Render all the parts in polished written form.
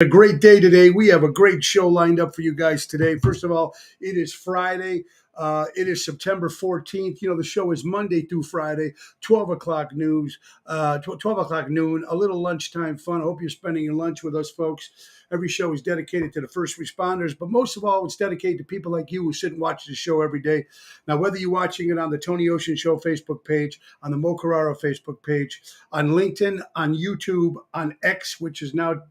A great day today. We have a great show lined up for you guys today. First of all, it is Friday. It is September 14th. You know, the show is Monday through Friday, 12 o'clock news, 12 o'clock noon, a little lunchtime fun. I hope you're spending your lunch with us, folks. Every show is dedicated to the first responders, but most of all, it's dedicated to people like you who sit and watch the show every day. Now, whether you're watching it on the Tony Ocean Show Facebook page, on the Mo Carraro Facebook page, on LinkedIn, on YouTube, on X, which is now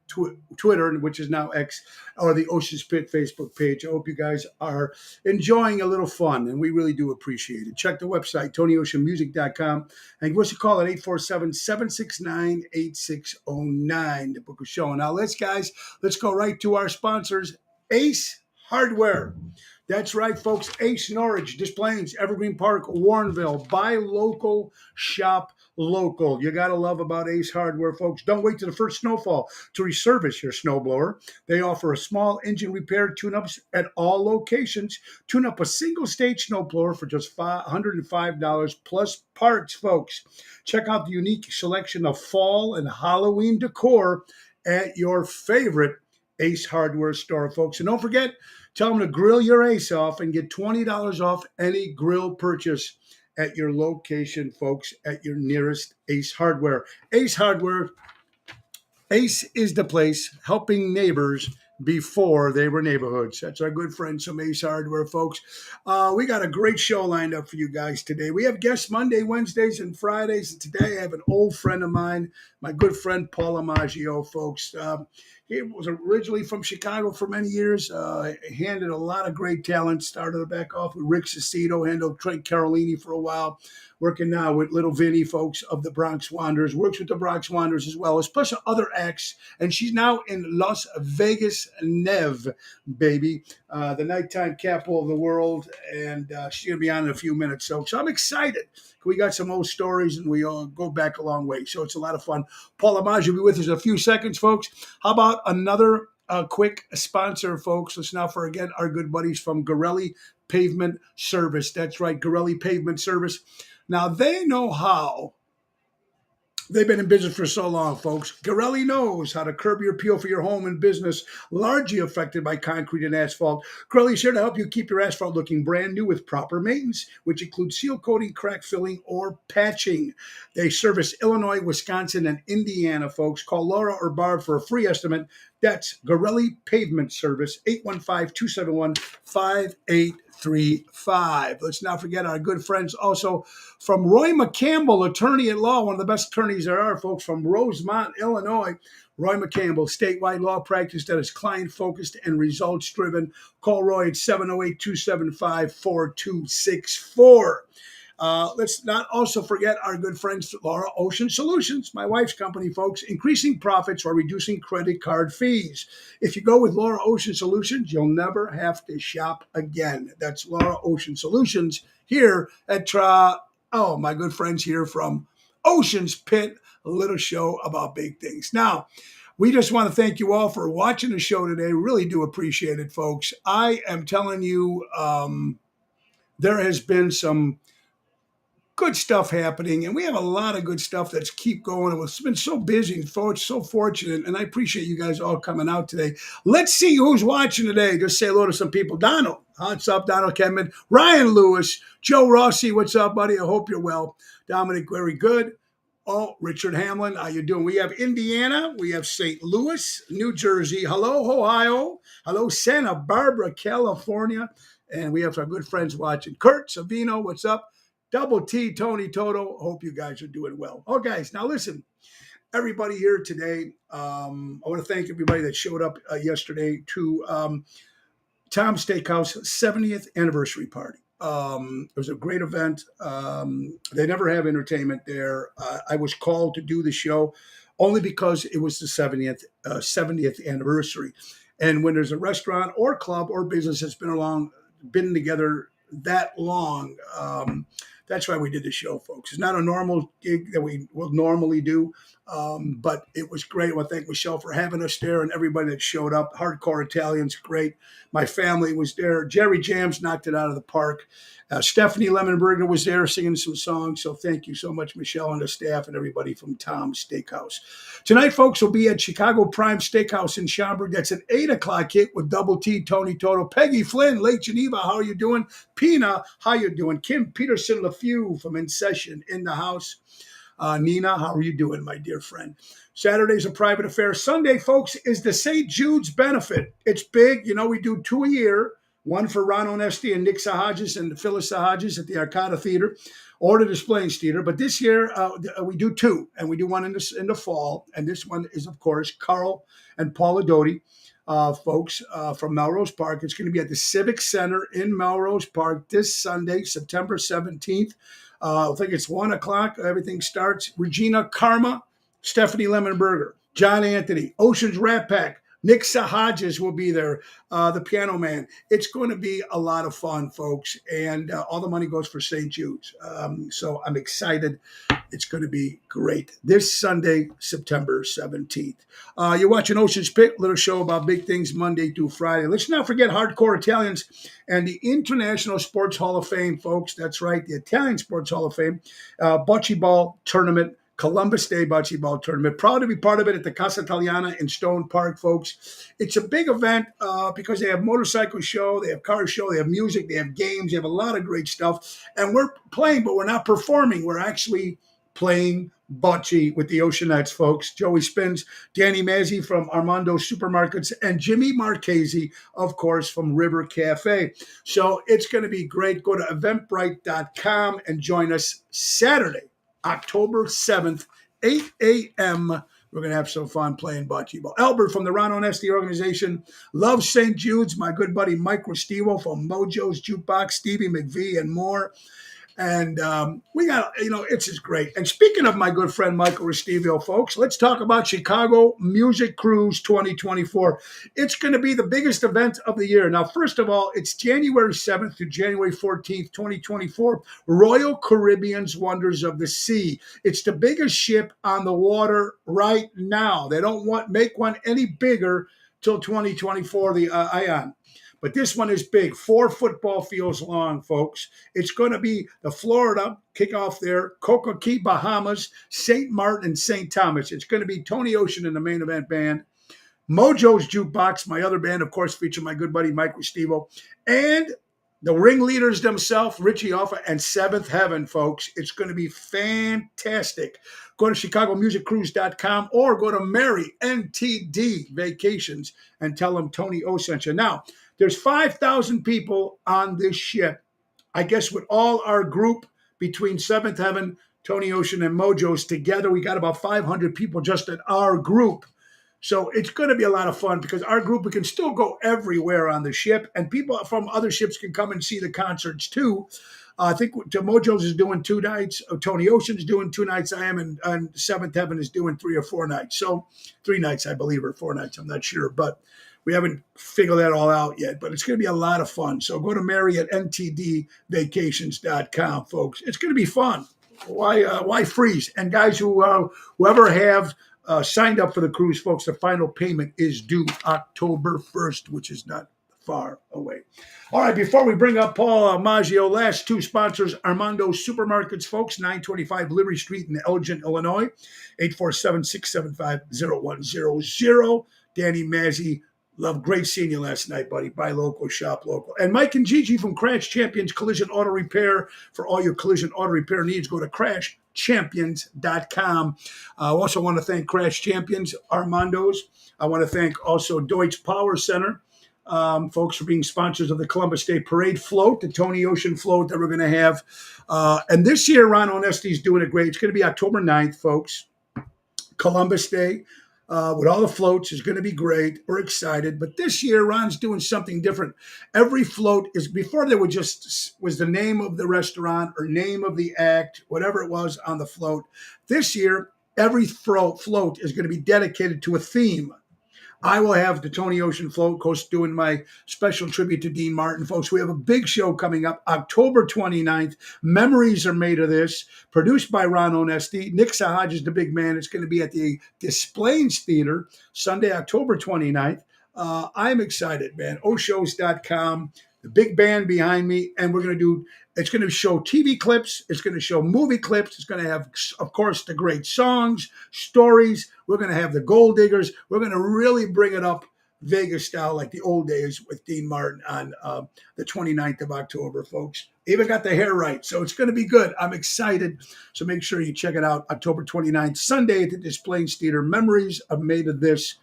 Twitter, which is now X, or the Ocean Spit Facebook page. I hope you guys are enjoying a little fun, and we really do appreciate it. Check the website, TonyOceanMusic.com, and give us a call at 847-769-8609 to book a show. Now, let's go right to our sponsors, Ace Hardware. That's right, folks. Ace Norwich, Des Plaines, Evergreen Park, Warrenville. Buy local, shop local. You got to love about Ace Hardware, folks. Don't wait to the first snowfall to resurface your snowblower. They offer a small engine repair tune-ups at all locations. Tune up a single-stage snowblower for just $105 plus parts, folks. Check out the unique selection of fall and Halloween decor at your favorite Ace Hardware store, folks. And don't forget, tell them to grill your ace off and get $20 off any grill purchase at your location, folks, at your nearest Ace Hardware. Ace Hardware, Ace is the place helping neighbors before they were neighborhoods. That's our good friends from Ace Hardware, folks. We got a great show lined up for you guys today. We have guests Monday, Wednesdays, and Fridays. And today I have an old friend of mine, my good friend Paul Amaggio, folks. He was originally from Chicago for many years. Handled a lot of great talent. Started back off with Rick Cicito, handled Trent Carolini for a while. Working now with Little Vinny, folks, of the Bronx Wanderers. Works with the Bronx Wanderers as well as plus other acts. And she's now in Las Vegas, Nev, baby, the nighttime capital of the world. And she's going to be on in a few minutes. So I'm excited. We got some old stories and we all go back a long way. So it's a lot of fun. Paul Amaggio will be with us in a few seconds, folks. How about another quick sponsor, folks? Let's not forget our good buddies from Gorelli Pavement Service. That's right, Gorelli Pavement Service. Now, they know how. They've been in business for so long, folks. Gorelli knows how to curb your appeal for your home and business, largely affected by concrete and asphalt. Gorelli is here to help you keep your asphalt looking brand new with proper maintenance, which includes seal coating, crack filling, or patching. They service Illinois, Wisconsin, and Indiana, folks. Call Laura or Barb for a free estimate. That's Gorelli Pavement Service, 815-271-5835. Let's not forget our good friends also from Roy McCampbell, attorney at law, one of the best attorneys there are, folks, from Rosemont, Illinois. Roy McCampbell, statewide law practice that is client-focused and results-driven. Call Roy at 708-275-4264. Let's not also forget our good friends, Laura Ocean Solutions, my wife's company, folks, increasing profits while reducing credit card fees. If you go with Laura Ocean Solutions, you'll never have to shop again. That's Laura Ocean Solutions here at my good friends here from Ocean's Pit, a little show about big things. Now, we just want to thank you all for watching the show today. Really do appreciate it, folks. I am telling you, there has been some good stuff happening, and we have a lot of good stuff that's keep going. It's been so busy, folks, so fortunate, and I appreciate you guys all coming out today. Let's see who's watching today. Just say hello to some people. Donald, what's up? Donald Kenman, Ryan Lewis, Joe Rossi, what's up, buddy? I hope you're well. Dominic, very good. Oh, Richard Hamlin, how you doing? We have Indiana, we have St. Louis, New Jersey. Hello, Ohio. Hello, Santa Barbara, California. And we have our good friends watching. Kurt Savino, what's up? Double T, Tony Toto. Hope you guys are doing well. Oh, guys, now listen, everybody here today, I want to thank everybody that showed up yesterday to Tom's Steakhouse 70th anniversary party. It was a great event. They never have entertainment there. I was called to do the show only because it was the 70th anniversary. And when there's a restaurant or club or business that's been together that long, That's why we did the show, folks. It's not a normal gig that we will normally do, but it was great. I want to thank Michelle for having us there and everybody that showed up. Hardcore Italians, great. My family was there. Jerry Jams knocked it out of the park. Stephanie Lemonberger was there singing some songs. So thank you so much, Michelle and the staff and everybody from Tom's Steakhouse. Tonight, folks, will be at Chicago Prime Steakhouse in Schaumburg. That's an 8 o'clock hit with Double T, Tony Toto, Peggy Flynn, Lake Geneva. How are you doing? Pina, how you doing? Kim Peterson LaFew from In Session in the house. Nina, how are you doing, my dear friend? Saturday's a private affair. Sunday, folks, is the St. Jude's benefit. It's big. You know, we do 2 a year, one for Ron Onesti and Nick Sahajas and Phyllis Sahajas at the Arcada Theater or the Displays Theater. But this year, we do 2, and we do one in the fall. And this one is, of course, Carl and Paula Doty. Folks from Melrose Park. It's going to be at the Civic Center in Melrose Park this Sunday, September 17th. I think it's 1 o'clock. Everything starts. Regina Karma, Stephanie Lemonberger, John Anthony, Ocean's Rat Pack, Nick Sahajas will be there, the piano man. It's going to be a lot of fun, folks, and all the money goes for St. Jude's. So I'm excited. It's going to be great. This Sunday, September 17th. You're watching Ocean's Pit, little show about big things Monday through Friday. Let's not forget Hardcore Italians and the International Sports Hall of Fame, folks. That's right, the Italian Sports Hall of Fame. Bocce Ball Tournament, Columbus Day Bocce Ball Tournament. Proud to be part of it at the Casa Italiana in Stone Park, folks. It's a big event because they have motorcycle show, they have car show, they have music, they have games, they have a lot of great stuff. And we're playing, but we're not performing. We're actually playing bocce with the Oceanites, folks. Joey Spins, Danny Mazzi from Armando Supermarkets, and Jimmy Marchese, of course, from River Cafe. So it's going to be great. Go to eventbrite.com and join us Saturday, October 7th, 8 a.m. We're going to have some fun playing bocce ball. Albert from the Ron Onesti organization. Love St. Jude's. My good buddy Mike Restivo from Mojo's Jukebox, Stevie McVie, and more. And we got, it's just great. And speaking of my good friend Michael Restivio, folks, let's talk about Chicago Music Cruise 2024. It's going to be the biggest event of the year. Now, first of all, it's January 7th to January 14th, 2024. Royal Caribbean's Wonders of the Sea. It's the biggest ship on the water right now. They don't make one any bigger till 2024, the Ion. But this one is big, 4 football fields long, folks. It's going to be the Florida kickoff there, Cocoa Key, Bahamas, St. Martin, and St. Thomas. It's going to be Tony Ocean and the main event band. Mojo's Jukebox, my other band, of course, featuring my good buddy Mike Restivo. And the ringleaders themselves, Richie Alpha and Seventh Heaven, folks. It's going to be fantastic. Go to ChicagoMusicCruise.com or go to Mary NTD Vacations and tell them Tony O sent you. Now, there's 5,000 people on this ship. I guess with all our group between Seventh Heaven, Tony Ocean, and Mojo's together, we got about 500 people just in our group. So it's going to be a lot of fun because our group, we can still go everywhere on the ship, and people from other ships can come and see the concerts too. I think Mojo's is doing 2 nights. Tony Ocean's doing 2 nights. I am, and Seventh Heaven is doing 3 or 4 nights. So 3 nights, I believe, or 4 nights. I'm not sure, but we haven't figured that all out yet. But it's going to be a lot of fun. So go to Mary at ntdvacations.com, folks. It's going to be fun. Why freeze? And guys whoever have signed up for the cruise, folks, the final payment is due October 1st, which is not far away. All right, before we bring up Paul Maggio, last 2 sponsors, Armando Supermarkets, folks, 925 Liberty Street in Elgin, Illinois, 847-675-0100. Danny Mazzi, love, great seeing you last night, buddy. Buy local, shop local. And Mike and Gigi from Crash Champions Collision Auto Repair. For all your collision auto repair needs, go to CrashChampions.com. I also want to thank Crash Champions, Armando's. I want to thank also Deutsche Power Center. Folks, for being sponsors of the Columbus Day Parade float, the Tony Ocean float that we're going to have. And this year, Ron Onesti is doing it great. It's going to be October 9th, folks. Columbus Day with all the floats is going to be great. We're excited. But this year, Ron's doing something different. Every float is, before there was the name of the restaurant or name of the act, whatever it was on the float. This year, every float is going to be dedicated to a theme. I will have the Tony Ocean Float Coast doing my special tribute to Dean Martin, folks. We have a big show coming up October 29th. Memories are made of this, produced by Ron Onesti. Nick Sahaj is the big man. It's going to be at the Displays Theater Sunday, October 29th. I'm excited, man. Oshows.com, the big band behind me, and it's going to show TV clips. It's going to show movie clips. It's going to have, of course, the great songs, stories. We're going to have the Gold Diggers. We're going to really bring it up Vegas style like the old days with Dean Martin on the 29th of October, folks. Even got the hair right, so it's going to be good. I'm excited. So make sure you check it out October 29th, Sunday at the Displays Theater. Memories are made of this.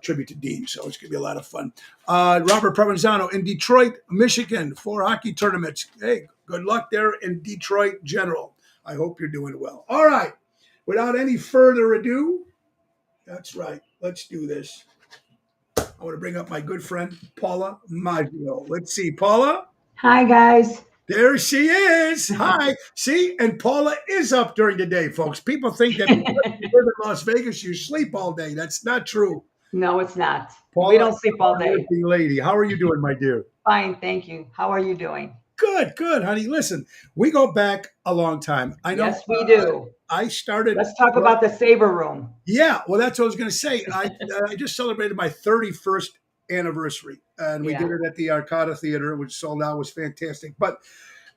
Tribute to Dean, so it's going to be a lot of fun. Robert Provenzano in Detroit, Michigan, 4 hockey tournaments. Hey, good luck there in Detroit General. I hope you're doing well. All right, without any further ado, that's right, let's do this. I want to bring up my good friend, Paula Maggio. Let's see, Paula. Hi, guys. There she is. Hi. See, and Paula is up during the day, folks. People think that because you live in Las Vegas, you sleep all day. That's not true. No, it's not. Paula, we don't sleep all day. Working lady. How are you doing, my dear? Fine, thank you. How are you doing? Good, honey. Listen, we go back a long time. I know. Yes, we do. I started. Let's talk about the Saber Room. Yeah, well, that's what I was going to say. I just celebrated my 31st anniversary, and we did it at the Arcada Theater, which sold out. Was fantastic.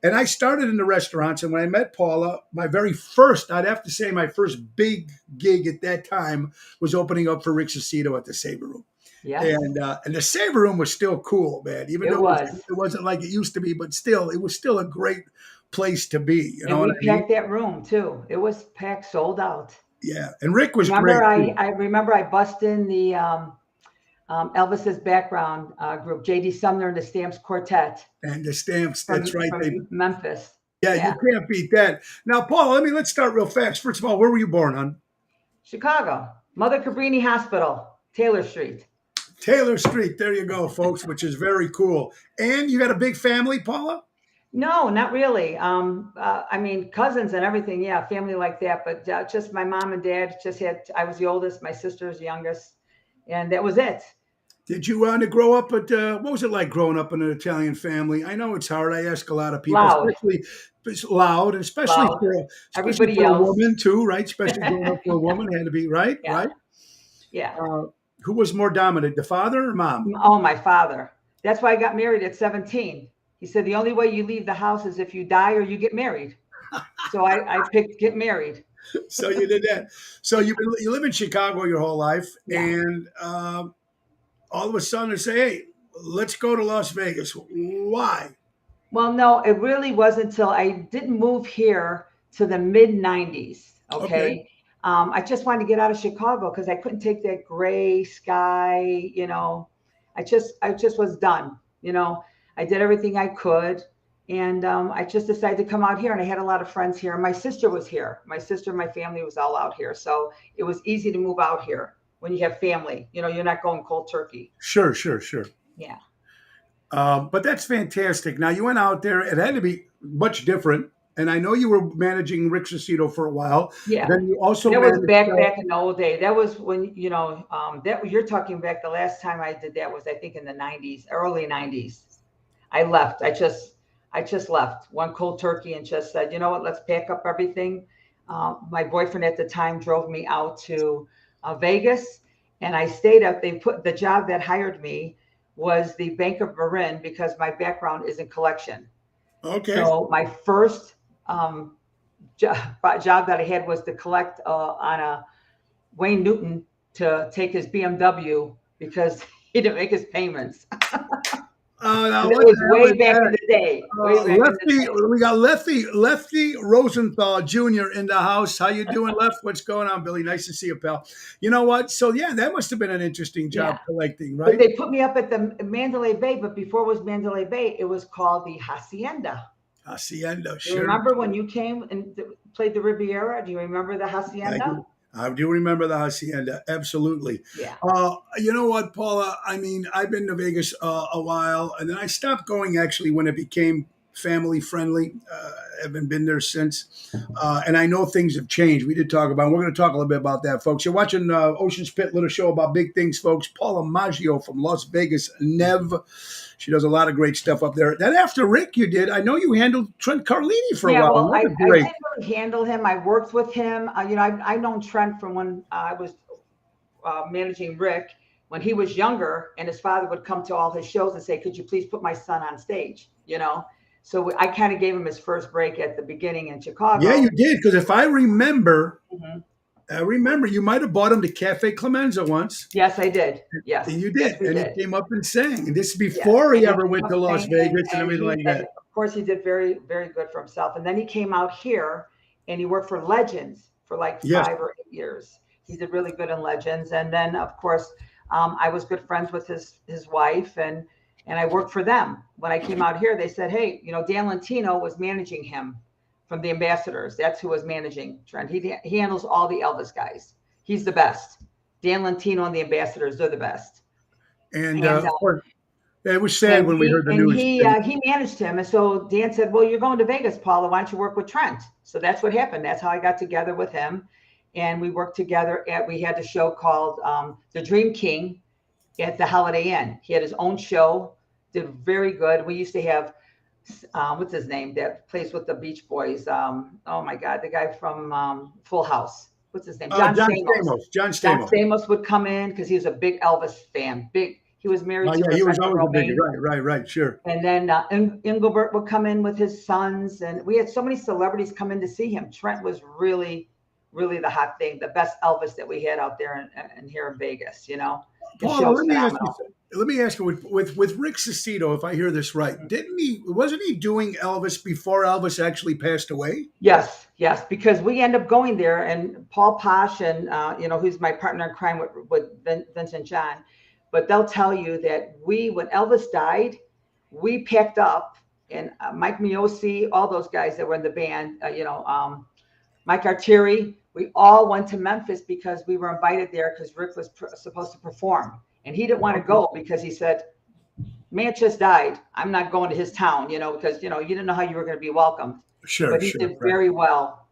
And I started in the restaurants, and when I met Paula, I'd have to say my first big gig at that time was opening up for Rick Cicito at the Saber Room. Yeah. And the Saber Room was still cool, man. Even though it wasn't like it used to be, but still, it was still a great place to be. You know, and we packed that room too. It was packed, sold out. Yeah, and Rick was great. I remember I bust in the Elvis's background group, J.D. Sumner and the Stamps Quartet. And the Stamps, that's right. From Memphis. Yeah, you can't beat that. Now, Paul, let's start real fast. First of all, where were you born, hon? Chicago. Mother Cabrini Hospital, Taylor Street. Taylor Street, there you go, folks, which is very cool. And you got a big family, Paula? No, not really. Cousins and everything, family like that. But just my mom and dad I was the oldest, my sister's the youngest, and that was it. Did you want to grow up at, what was it like growing up in an Italian family? I know it's hard. I ask a lot of people, especially for everybody for else. A woman too, right? Especially growing up for a woman, had to be, right? Yeah. Right? Yeah. Who was more dominant, the father or mom? Oh, my father. That's why I got married at 17. He said, the only way you leave the house is if you die or you get married. So I picked get married. So you did that. So you live in Chicago your whole life, and all of a sudden they say, hey, let's go to Las Vegas. Why? Well, no, it really wasn't until I didn't move here to the mid-90s, okay? I just wanted to get out of Chicago because I couldn't take that gray sky, I just was done, I did everything I could. And I just decided to come out here, and I had a lot of friends here. My sister was here. My sister and my family was all out here. So it was easy to move out here when you have family. You're not going cold turkey. Sure. Yeah. But that's fantastic. Now, you went out there. It had to be much different. And I know you were managing Rick Cicito for a while. Yeah. Then you also that was back in the old day. That was when, you're talking back, the last time I did that was, I think, in the 90s, early 90s. I left. I just left one cold turkey and just said, you know what, let's pack up everything. My boyfriend at the time drove me out to Vegas, and I stayed up. They put the job that hired me was the Bank of Marin because my background is in collection. Okay. So my first job that I had was to collect on a Wayne Newton to take his BMW because he didn't make his payments. It was way back in the day. We got Lefty Rosenthal Jr. in the house. How you doing, Left? What's going on, Billy? Nice to see you, pal. You know what? So, that must have been an interesting job collecting, right? But they put me up at the Mandalay Bay, but before it was Mandalay Bay, it was called the Hacienda. Hacienda, sure. You remember when you came and played the Riviera? Do you remember the Hacienda? I do remember the Hacienda. Absolutely. Yeah. You know what, Paula? I've been to Vegas a while, and then I stopped going actually when it became family friendly. Haven't been there since, and I know things have changed. We did talk about. We're going to talk a little bit about that, folks. You're watching Ocean's Pit, little show about big things, folks. Paula Maggio from Las Vegas, Nev. She does a lot of great stuff up there. Then after Rick, you did. I know you handled Trent Carlini for a Yeah, while. well, I That was great. didn't really handle him. I worked with him. I've known Trent from when I was managing Rick when he was younger, and his father would come to all his shows and say, "Could you please put my son on stage?" So I kind of gave him his first break at the beginning in Chicago. Yeah, you did. Because if I remember, Mhm. you might have bought him to Cafe Clemenza once. Yes, I did. Yes, And you yes, did. we And did. he came up and sang. And this is Yes, before he and ever he went came to up Las saying, Vegas and and everything like and that. of course he did very, very good for himself. And then he came out here and he worked for Legends for like Yes. 5 or 8 years. He did really good in Legends. And then of course, I was good friends with his wife, and I worked for them. When I came out here, they said, "Hey, Dan Lentino was managing him from the Ambassadors. That's who was managing Trent. He handles all the Elvis guys. He's the best. Dan Lentino and the Ambassadors, they're the best." And And of course, it was sad when we heard the news. he managed him. And so Dan said, "Well, you're going to Vegas, Paula. Why don't you work with Trent?" So that's what happened. That's how I got together with him. And we worked together we had a show called The Dream King at the Holiday Inn. He had his own show, did very good. We used to have, what's his name, that plays with the Beach Boys. Oh my God, the guy from Full House. What's his name? John Stamos. John John Stamos. Stamos would come in because he was a big Elvis fan. He was married to Yeah, he was Rebecca always a big, Romaine. right, sure. And then Engelbert would come in with his sons. And we had so many celebrities come in to see him. Trent was really, really the hot thing, the best Elvis that we had out there and here in Vegas, His Paula, show's let me ask phenomenal. you. Let me ask you with Rick Cicito, if I hear this right, wasn't he doing Elvis before Elvis actually passed away? Yes, because we end up going there, and Paul Posh and who's my partner in crime with Vincent John, but they'll tell you that when Elvis died, we packed up, and Mike Miosi, all those guys that were in the band, Mike Artieri, we all went to Memphis because we were invited there because Rick was supposed to perform, and he didn't want to go because he said, "Man just died. I'm not going to his town," because you didn't know how you were going to be welcomed. Sure, But he did very well.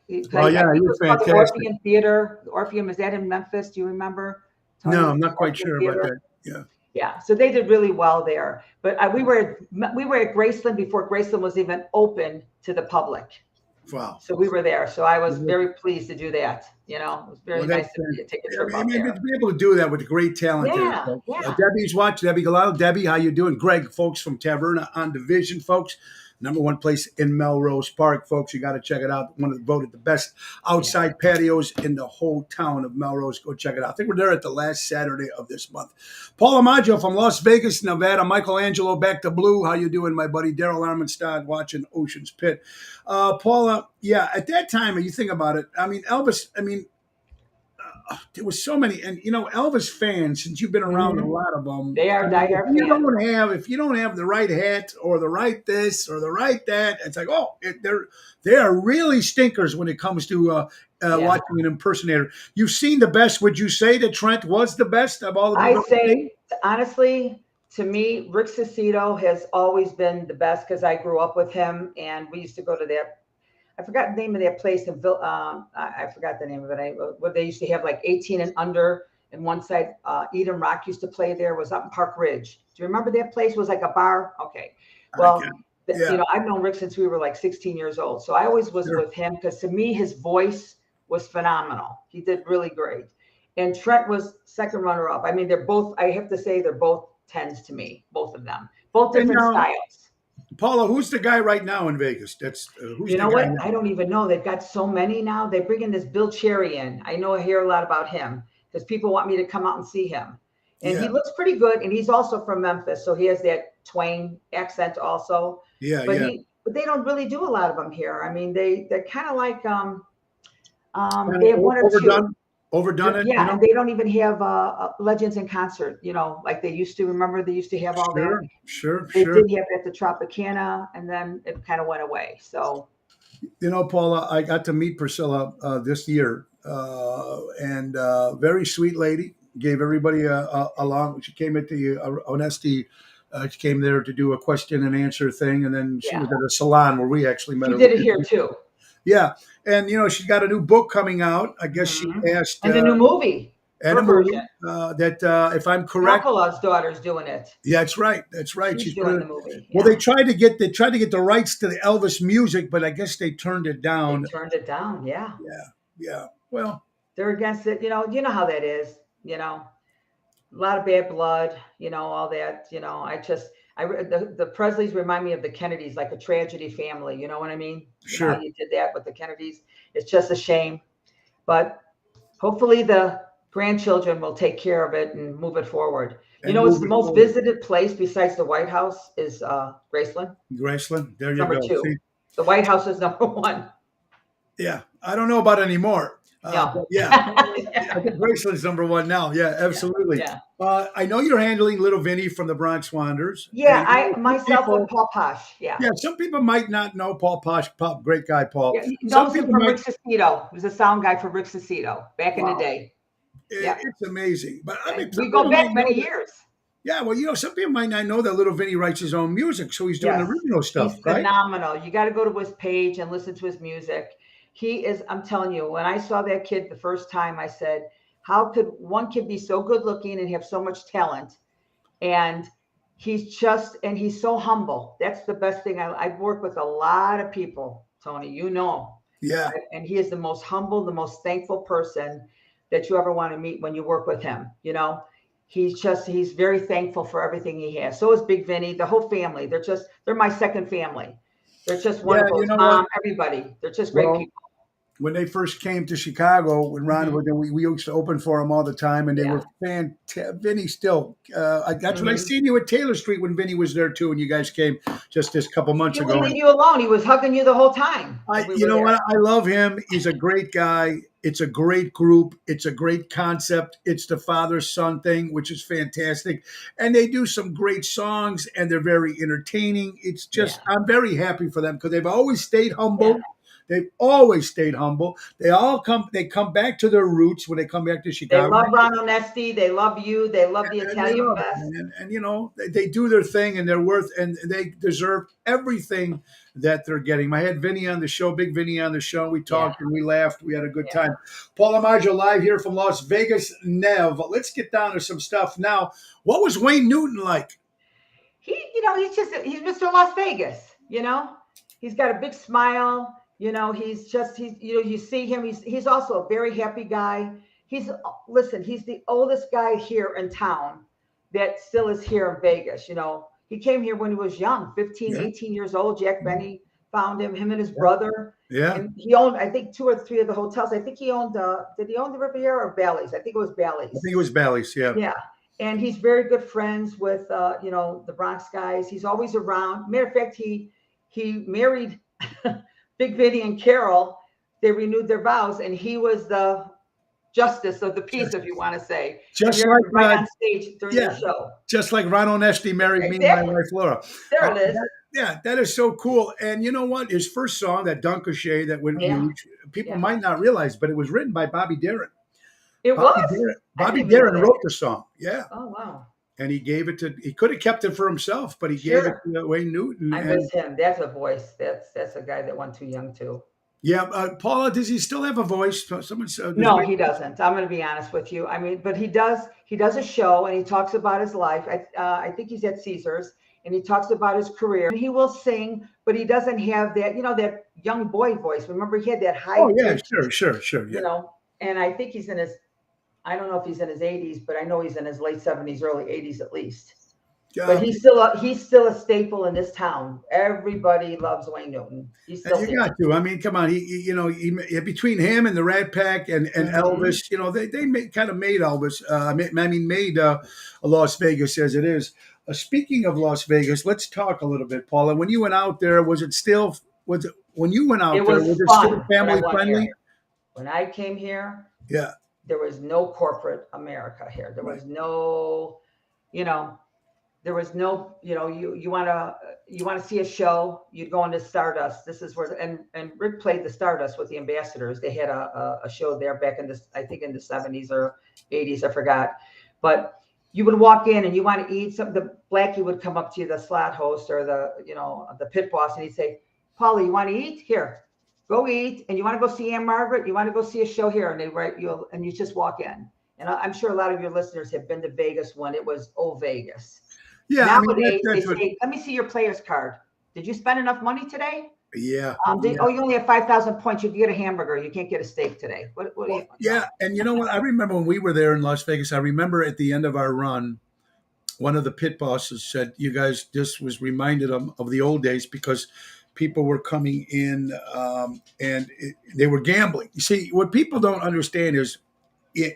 He Well, played, yeah, I he think it was was called the fantastic. Orpheum Theater. The Orpheum, is that in Memphis? Do you remember? Tony? No, I'm not quite Orpheum sure Theater? about that. Yeah. Yeah, so they did really well there. But we were at Graceland before Graceland was even open to the public. Wow. So we were there. So I was very pleased to do that. It was very nice to take a trip out there. To be able to do that with great talent. Yeah, there, yeah. Debbie's watching. Debbie Galal. Debbie, how you doing? Greg, folks from Taverna on Division, folks. #1 place in Melrose Park, folks. You got to check it out. One of the voted the best outside patios in the whole town of Melrose. Go check it out. I think we're there at the last Saturday of this month. Paula Maggio from Las Vegas, Nevada. Michelangelo back to blue. How you doing, my buddy? Daryl Armenstad watching Ocean's Pit. Paula, yeah, at that time, you think about it. I mean, Elvis. There was so many, and Elvis fans. Since you've been around a lot of them, They are diehard fans. If you don't have the right hat or the right this or the right that, it's like they are really stinkers when it comes to watching an impersonator. You've seen the best. Would you say that Trent was the best of all of them? I say honestly, to me, Rick Cicito has always been the best because I grew up with him, and we used to go to that. I forgot the name of that place in I forgot the name of it. Where they used to have like 18 and under, and one side, Eden Rock used to play there, was up in Park Ridge. Do you remember that place? It was like a bar. Okay. Well, I've known Rick since we were like 16 years old. So I always was with him because to me, his voice was phenomenal. He did really great. And Trent was second runner up. I mean, I have to say they're both 10s to me, both of them, both different styles. Paula, who's the guy right now in Vegas? That's who's you know the guy what? now? I don't even know. They've got so many now. They bring in this Bill Cherry in. I know I hear a lot about him because people want me to come out and see him. And he looks pretty good. And he's also from Memphis, so he has that twang accent also. Yeah, but they don't really do a lot of them here. I mean, they're kind of like they have one or two. Overdone it. Yeah, and they don't even have Legends in concert, like they used to. Remember, they used to have all that. Sure. They did have it at the Tropicana, and then it kind of went away. So, Paula, I got to meet Priscilla this year, and very sweet lady. Gave everybody a long. She came at the Onesti She came there to do a question and answer thing, and then she Yeah. was at a salon where we actually met She her. did it here too. Yeah, and she's got a new book coming out. I guess she Hmm. asked, And the new movie, and her a movie version. that, if I'm correct, Dracula's daughter's doing it. yeah, that's right. That's right. She's She's doing gonna. the movie. Well, Yeah. they tried to get the rights to the Elvis music, but I guess they turned it They down. turned it down. Yeah. Yeah, yeah. Well, They're against it. You know how that is. A lot of bad blood, all that. The Presleys remind me of the Kennedys, like a tragedy family. You know what I mean? You know sure. how you did that with the Kennedys. It's just a shame. But hopefully the grandchildren will take care of it and move it forward. And It's move the it most forward. visited place besides the White House is Graceland. Graceland. There you Number go. 2. See? The White House is number 1. Yeah, I don't know about anymore. No. But yeah, I think Graceland's number 1 now. Yeah, absolutely. Yeah. I know you're handling Little Vinny from the Bronx Wanderers. Yeah, and I some myself people- with Paul Posh. Yeah. Yeah, some people might not know Paul Posh. Paul, great guy, Paul. Yeah, he Some knows him people from might. Rick Cicito. He was a sound guy for Rick Cicito back in the Wow. day. Yeah. It's amazing. But I mean, some We go people back might many know that- years. Yeah, well, some people might not know that Little Vinny writes his own music, so he's doing Yes. original stuff, He's right? phenomenal. You got to go to his page and listen to his music. He is, I'm telling you, when I saw that kid the first time, I said, how could one kid be so good looking and have so much talent? And he's so humble. That's the best thing. I've worked with a lot of people, Tony, Yeah. and he is the most humble, the most thankful person that you ever want to meet when you work with him. He's very thankful for everything he has. So is Big Vinny, the whole family. They're my second family. They're just wonderful. you know Mom, what? everybody. They're just great Well, people. When they first came to Chicago, when Ron Mhm. was there, we used to open for him all the time, and they Yeah. were fantastic. Vinny still. That's when I Mhm. seen you at Taylor Street when Vinny was there too, and you guys came just this couple months He ago. wouldn't leave you alone. He was hugging you the whole time. when we You were know there. what? I love him. He's a great guy. It's a great group. It's a great concept. It's the father-son thing, which is fantastic. And they do some great songs, and they're very entertaining. It's just, I'm very happy for them because they've always stayed humble. Yeah. They've always stayed humble. They come back to their roots when they come back to They Chicago. love Ron Onesti. They love you. They love the And they Italian love it, Fest. man. And they do their thing, and they deserve everything that they're getting. I had Vinny on the show, Big Vinny on the show. We talked and we laughed. We had a good Yeah. time. Paul Amaggio live here from Las Vegas, Nev. Let's get down to some stuff now. What was Wayne Newton like? He's Mr. Las Vegas. He's got a big smile. You see him. He's also a very happy guy. He's the oldest guy here in town that still is here in Vegas. He came here when he was young, 15, Yeah. 18 years old. Jack Benny found him and his brother. Yeah. And he owned, I think, 2 or 3 of the hotels. I think he owned, did he own the Riviera or Bally's? I think it was Bally's. I think it was Bally's. Yeah. Yeah. And he's very good friends with, the Bronx guys. He's always around. Matter of fact, he married Big Vinny and Carol. They renewed their vows, and he was the justice of the peace, if you want to say. Just You're like right on stage during yeah. the show. Just like Ron Onesti married me and Exactly. my wife Laura. There it is. Yeah, that is so cool. And you know what? His first song, that Dunk a Shay, that went Yeah. huge, people Yeah. might not realize, but it was written by Bobby Darin. It Bobby was. Darin, I Bobby didn't even Darin know wrote the song. Yeah. Oh, wow. And he could have kept it for himself, but he gave it to Wayne Newton. I miss him. That's a voice. That's a guy that went too young too. Yeah, Paula, does he still have a voice? Someone said, No, he doesn't. I'm going to be honest with you. I mean, but he does a show and he talks about his life. I think he's at Caesars and he talks about his career. He will sing, but he doesn't have that, that young boy voice. Remember, he had that high. Oh yeah, pitch, sure. Yeah. And I think I don't know if he's in his 80s, but I know he's in his late 70s, early 80s at least. But he's still a staple in this town. Everybody loves Wayne Newton. He's still you got to. I mean, come on. He between him and the Rat Pack and Elvis, they made Elvis. Made Las Vegas as it is. Speaking of Las Vegas, let's talk a little bit, Paula. When you went out there, was it still family friendly? When I came here, yeah, there was no corporate America here. There was no, there was no, you want to see a show, you'd go into Stardust. This is where, and Rick played the Stardust with the Ambassadors. They had a show there back in I think in the 70s or 80s, I forgot. But you would walk in and you want to eat some. The blackie would come up to you, the slot host or the pit boss, and he'd say, "Paula, you want to eat? Here, go eat. And you want to go see Aunt Margaret? You want to go see a show here?" And they write you, and you just walk in. And I'm sure a lot of your listeners have been to Vegas when it was Vegas. Yeah, Nowadays, that's they say, "Let me see your player's card. Did you spend enough money today?" Yeah. You only have 5,000 points. You can get a hamburger. You can't get a steak today. What do you? Yeah, and you know what? I remember when we were there in Las Vegas. I remember at the end of our run, one of the pit bosses said, "You guys," this was reminded them of the old days because people were coming in they were gambling. You see, what people don't understand is,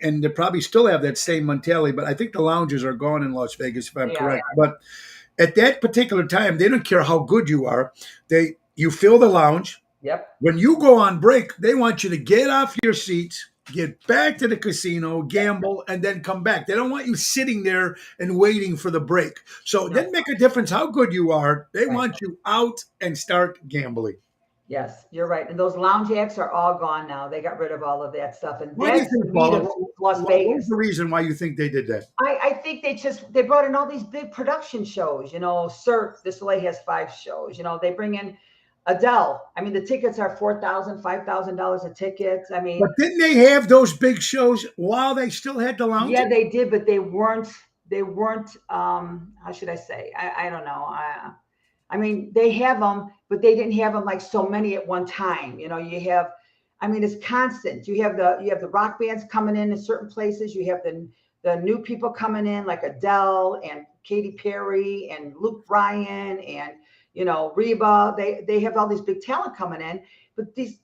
and they probably still have that same mentality, but I think the lounges are gone in Las Vegas, if I'm correct. But at that particular time, they don't care how good you are. You fill the lounge. Yep. When you go on break, they want you to get off your seats, get back to the casino, gamble, and then come back. They don't want you sitting there and waiting for the break. So it doesn't make a difference how good you are. They want you out and start gambling. Yes, you're right. And those lounge acts are all gone now. They got rid of all of that stuff. And What do you think, Paula? Las Vegas. What's the reason why you think they did that? I think they brought in all these big production shows. Cirque du Soleil has 5 shows. They bring in Adele. I mean, the tickets are $4,000, $5,000 a ticket. I mean, but didn't they have those big shows while they still had the lounge? Yeah, they did, but they weren't. How should I say? I don't know. I mean, they have them, but they didn't have them like so many at one time. You have. I mean, it's constant. You have the rock bands coming in certain places. You have the new people coming in like Adele and Katy Perry and Luke Bryan and Reba. They have all these big talent coming in, but these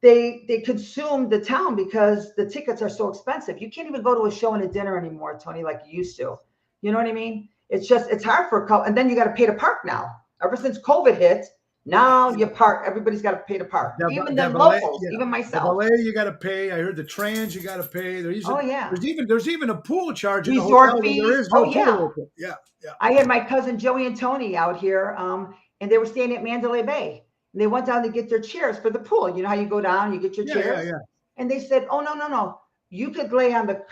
they consume the town because the tickets are so expensive. You can't even go to a show and a dinner anymore, Tony, like you used to. You know what I mean? It's hard for a couple, and then you got to pay to park now. Ever since COVID hit, now you park. Everybody's got to pay to park. Even the locals, even myself. The ballet, you got to pay. I heard the trans, you got to pay. There's even a pool charge in the resort hotel. Fees. There is no pool. Yeah. I had my cousin Joey and Tony out here, and they were staying at Mandalay Bay. And they went down to get their chairs for the pool. You know how you go down, you get your chairs. Yeah. And they said, "Oh no. You could lay on the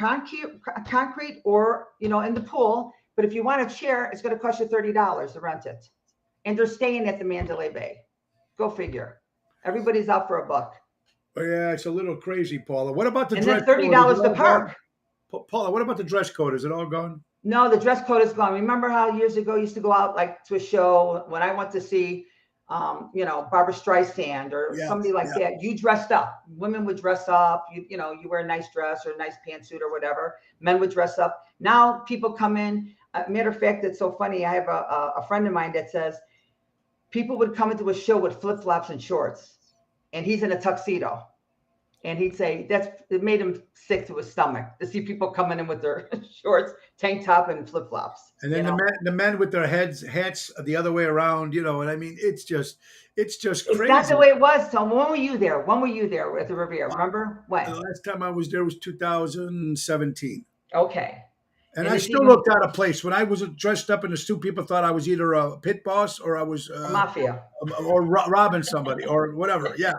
concrete or in the pool, but if you want a chair, it's going to cost you $30 to rent it." And they're staying at the Mandalay Bay. Go figure. Everybody's out for a buck. Oh, yeah, it's a little crazy, Paula. What about the dress code? And then $30 to park. Paula, what about the dress code? Is it all gone? No, the dress code is gone. Remember how years ago you used to go out like to a show when I went to see Barbara Streisand or somebody like that. You dressed up. Women would dress up. You wear a nice dress or a nice pantsuit or whatever. Men would dress up. Now people come in. Matter of fact, it's so funny. I have a friend of mine that says people would come into a show with flip-flops and shorts, and he's in a tuxedo. And he'd say it made him sick to his stomach to see people coming in with their shorts, tank top, and flip-flops. And then the men with their hats the other way around, and I mean, it's just crazy. It's not the way it was, Tom. When were you there? At the Riviera? Remember when? The last time I was there was 2017. Okay. And I still looked out of place. When I was dressed up in the suit, people thought I was either a pit boss or I was a mafia or robbing somebody or whatever. Yeah,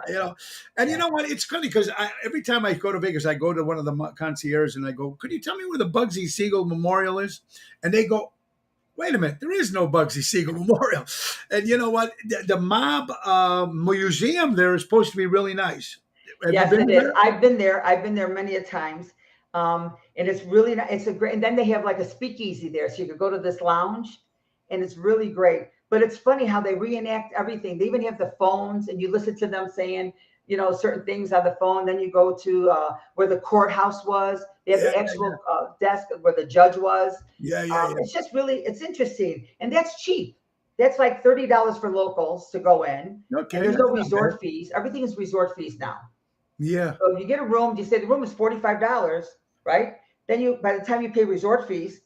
And you know what? It's funny because every time I go to Vegas, I go to one of the concierges and I go, "Could you tell me where the Bugsy Siegel Memorial is?" And they go, "Wait a minute, there is no Bugsy Siegel Memorial." And you know what? The mob museum there is supposed to be really nice. Yes, it is. I've been there many a times. And it's really nice. It's a great, and then they have like a speakeasy there. So you could go to this lounge and it's really great, but it's funny how they reenact everything. They even have the phones and you listen to them saying, certain things on the phone. Then you go to where the courthouse was. They have the actual desk where the judge was. Yeah. It's just it's interesting. And that's cheap. That's like $30 for locals to go in. Okay. And there's no resort fees. Everything is resort fees now. Yeah. So if you get a room, you say the room is $45, right? Then by the time you pay resort fees,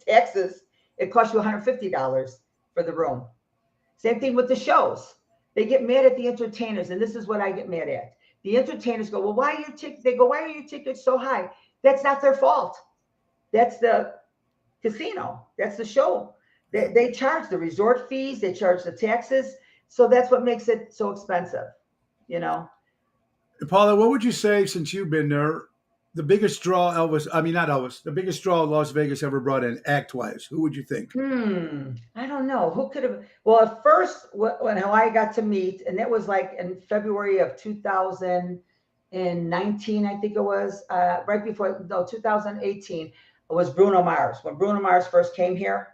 taxes, it costs you $150 for the room. Same thing with the shows. They get mad at the entertainers, and this is what I get mad at. The entertainers go, "Well, why are your tickets so high?" That's not their fault. That's the casino. That's the show. They charge the resort fees. They charge the taxes. So that's what makes it so expensive, Paula, what would you say, since you've been there, the biggest draw Elvis, I mean, not Elvis, the biggest draw Las Vegas ever brought in act-wise? Who would you think? I don't know who could have. Well, at first, when Hawaii got to meet, and it was like in February of 2019, I think it was, right before, no, 2018, was Bruno Mars. When Bruno Mars first came here,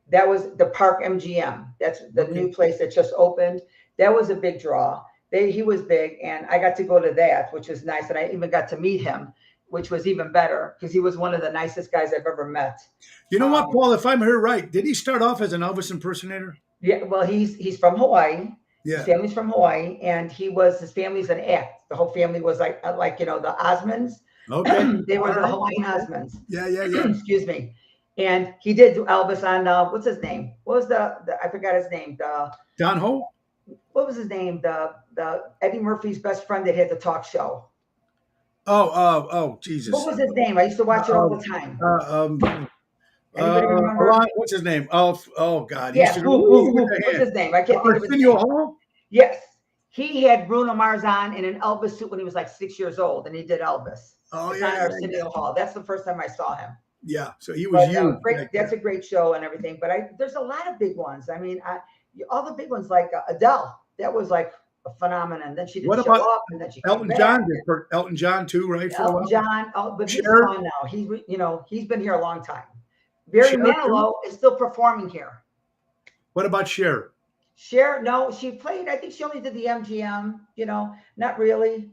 that was the Park MGM. That's the new place that just opened. That was a big draw. He was big, and I got to go to that, which was nice. And I even got to meet him, which was even better because he was one of the nicest guys I've ever met. You know what, Paul? If I'm here right, did he start off as an Elvis impersonator? Yeah, well, he's from Hawaii. Yeah. His family's from Hawaii, and his family's an act. The whole family was like the Osmonds. Okay. They were the Hawaiian Osmonds. Yeah. Excuse me. And he did do Elvis on what's his name? What was the I forgot his name. Don Ho? What was his name? The Eddie Murphy's best friend that had the talk show. Oh, Jesus. What was his name? I used to watch it all the time. Anybody remember? What's his name? Oh God. Yeah. What's his name? I can't think of his name. Hall? Yes. He had Bruno Mars on in an Elvis suit when he was like 6 years old, and he did Elvis. Oh, it's yeah. on Arsenio Hall. That's the first time I saw him. Yeah. So he was huge. That's a great show and everything. But there's a lot of big ones. I mean, all the big ones like Adele. That was like a phenomenon. Then she did Show Up, and then she Elton John did for Elton John too, right? Elton John, but he's gone now. He's been here a long time. Barry Manilow is still performing here. What about Cher? Cher, no, she played. I think she only did the MGM. Not really.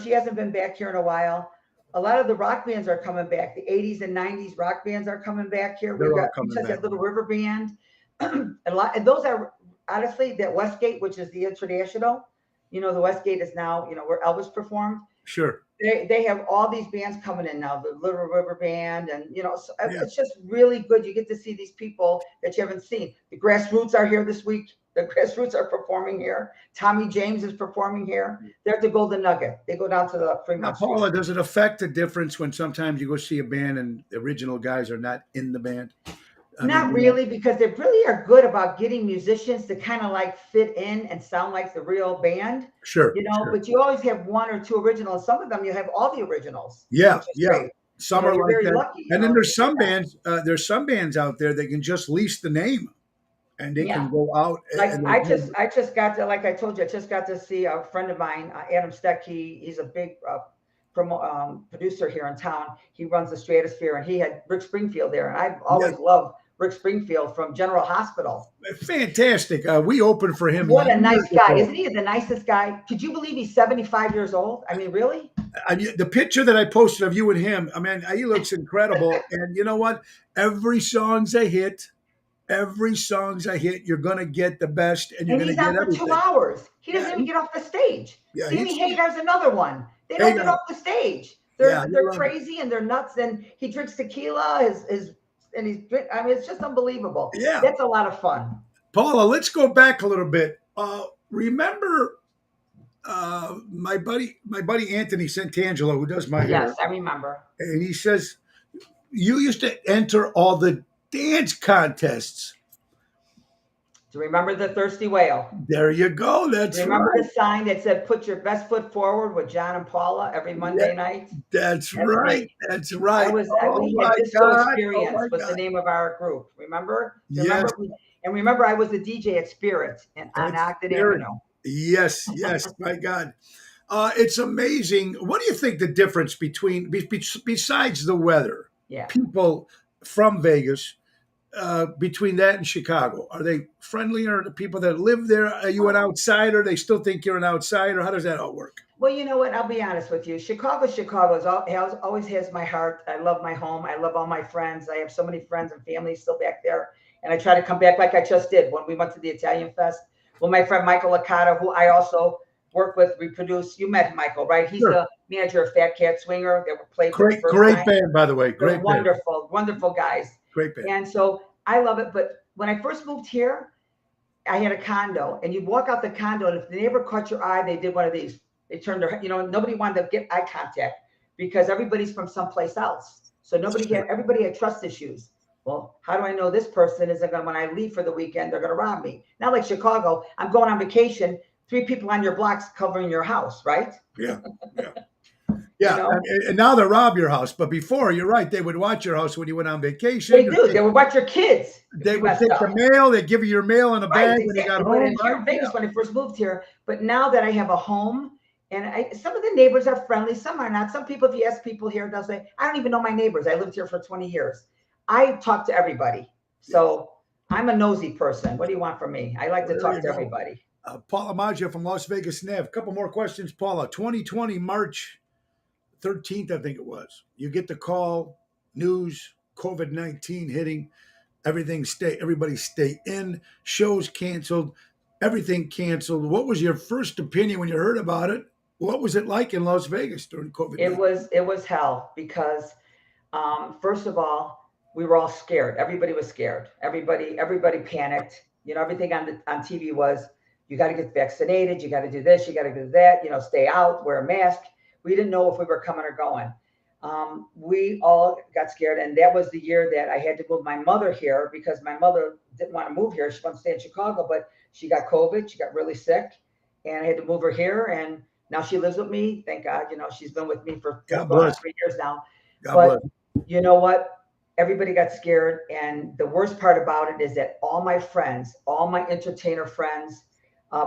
She hasn't been back here in a while. A lot of the rock bands are coming back. The 80s and 90s rock bands are coming back here. We've got that Little River Band. And those are honestly that Westgate, which is the International. The Westgate is now where Elvis performed. Sure. They have all these bands coming in now, the Little River Band, and so it's just really good. You get to see these people that you haven't seen. The Grassroots are here this week. The Grassroots are performing here. Tommy James is performing here. They're at the Golden Nugget. They go down to the Fremont Street. Paula, does it affect the difference when sometimes you go see a band and the original guys are not in the band? Not really, because they really are good about getting musicians to kind of like fit in and sound like the real band. Sure. But you always have one or two originals. Some of them you have all the originals. Yeah. Great. Some are like that. Lucky, and then there's some bands. There's some bands out there that can just lease the name, and they can go out. Like I just got to, like I told you, I just got to see a friend of mine, Adam Steck. He's a big producer here in town. He runs the Stratosphere, and he had Rick Springfield there, and I've always loved Rick Springfield from General Hospital. Fantastic. We opened for him. What a nice guy. Isn't he the nicest guy? Could you believe he's 75 years old? I mean, really? The picture that I posted of you and him, I mean, he looks incredible. And you know what? Every song's a hit. You're going to get the best. And you're going to get everything. He's on for 2 hours. He doesn't even get off the stage. Yeah, Sammy Hagar's another one. They don't get off the stage. They're crazy and they're nuts. And he drinks tequila. It's just unbelievable. Yeah. That's a lot of fun. Paula, let's go back a little bit. Remember my buddy Anthony Santangelo, who does my hair? Yes, I remember. And he says, you used to enter all the dance contests. Do you remember the Thirsty Whale? There you go. Remember the sign that said, put your best foot forward with John and Paula every Monday night? That's right. That's right. We had Disco Experience was the name of our group. Remember? Yes. Remember I was the DJ at Spirit on Ogden Avenue. Yes. My God. It's amazing. What do you think the difference besides the weather? Yeah. People from Vegas, between that and Chicago, are they friendlier? The people that live there, are you an outsider? They still think you're an outsider? How does that all work? Well, you know what? I'll be honest with you. Chicago always has my heart. I love my home. I love all my friends. I have so many friends and family still back there. And I try to come back like I just did when we went to the Italian Fest. Well, my friend Michael Licata, who I also work with, reproduce. You met Michael, right? He's the manager of Fat Cat Swinger. They were played great band, by the way. Great, wonderful guys. Great band. And so I love it. But when I first moved here, I had a condo, and you'd walk out the condo, and if the neighbor caught your eye, they did one of these. They turned their, nobody wanted to get eye contact because everybody's from someplace else. So everybody had trust issues. Well, how do I know this person isn't going to, when I leave for the weekend, they're going to rob me? Not like Chicago. I'm going on vacation. 3 people on your blocks covering your house, right? Yeah. You Yeah, know, and now they rob your house. But before, you're right, they would watch your house when you went on they vacation. do. They would watch your kids if They you would messed take the up. mail. They'd give you your mail in a Right, bag when you got exactly. But home, in here right? in Yeah. Vegas, when I first moved here, but now that I have a home, and some of the neighbors are friendly, some are not. Some people, if you ask people here, they'll say, "I don't even know my neighbors. I lived here for 20 years." I talk to everybody, Yeah. so I'm a nosy person. What do you want from me? I like Well, to there talk you to go. everybody. Paula Maggio from Las Vegas Nev. A couple more questions, Paula. 2020, March 13th, I think it was. You get the call, news, COVID-19 hitting, everybody stay in, shows canceled, everything canceled. What was your first opinion when you heard about it? What was it like in Las Vegas during COVID-19? It was hell because first of all, we were all scared. Everybody was scared. Everybody panicked. You know, everything on TV was, you got to get vaccinated. You got to do this. You got to do that. You know, stay out, wear a mask. We didn't know if we were coming or going. We all got scared, and that was the year that I had to move my mother here because my mother didn't want to move here. She wanted to stay in Chicago, but she got COVID. She got really sick, and I had to move her here. And now she lives with me. Thank God. You know, she's been with me for God going on bless. 3 years now. God bless. But you know what? Everybody got scared. And the worst part about it is that all my friends, all my entertainer friends,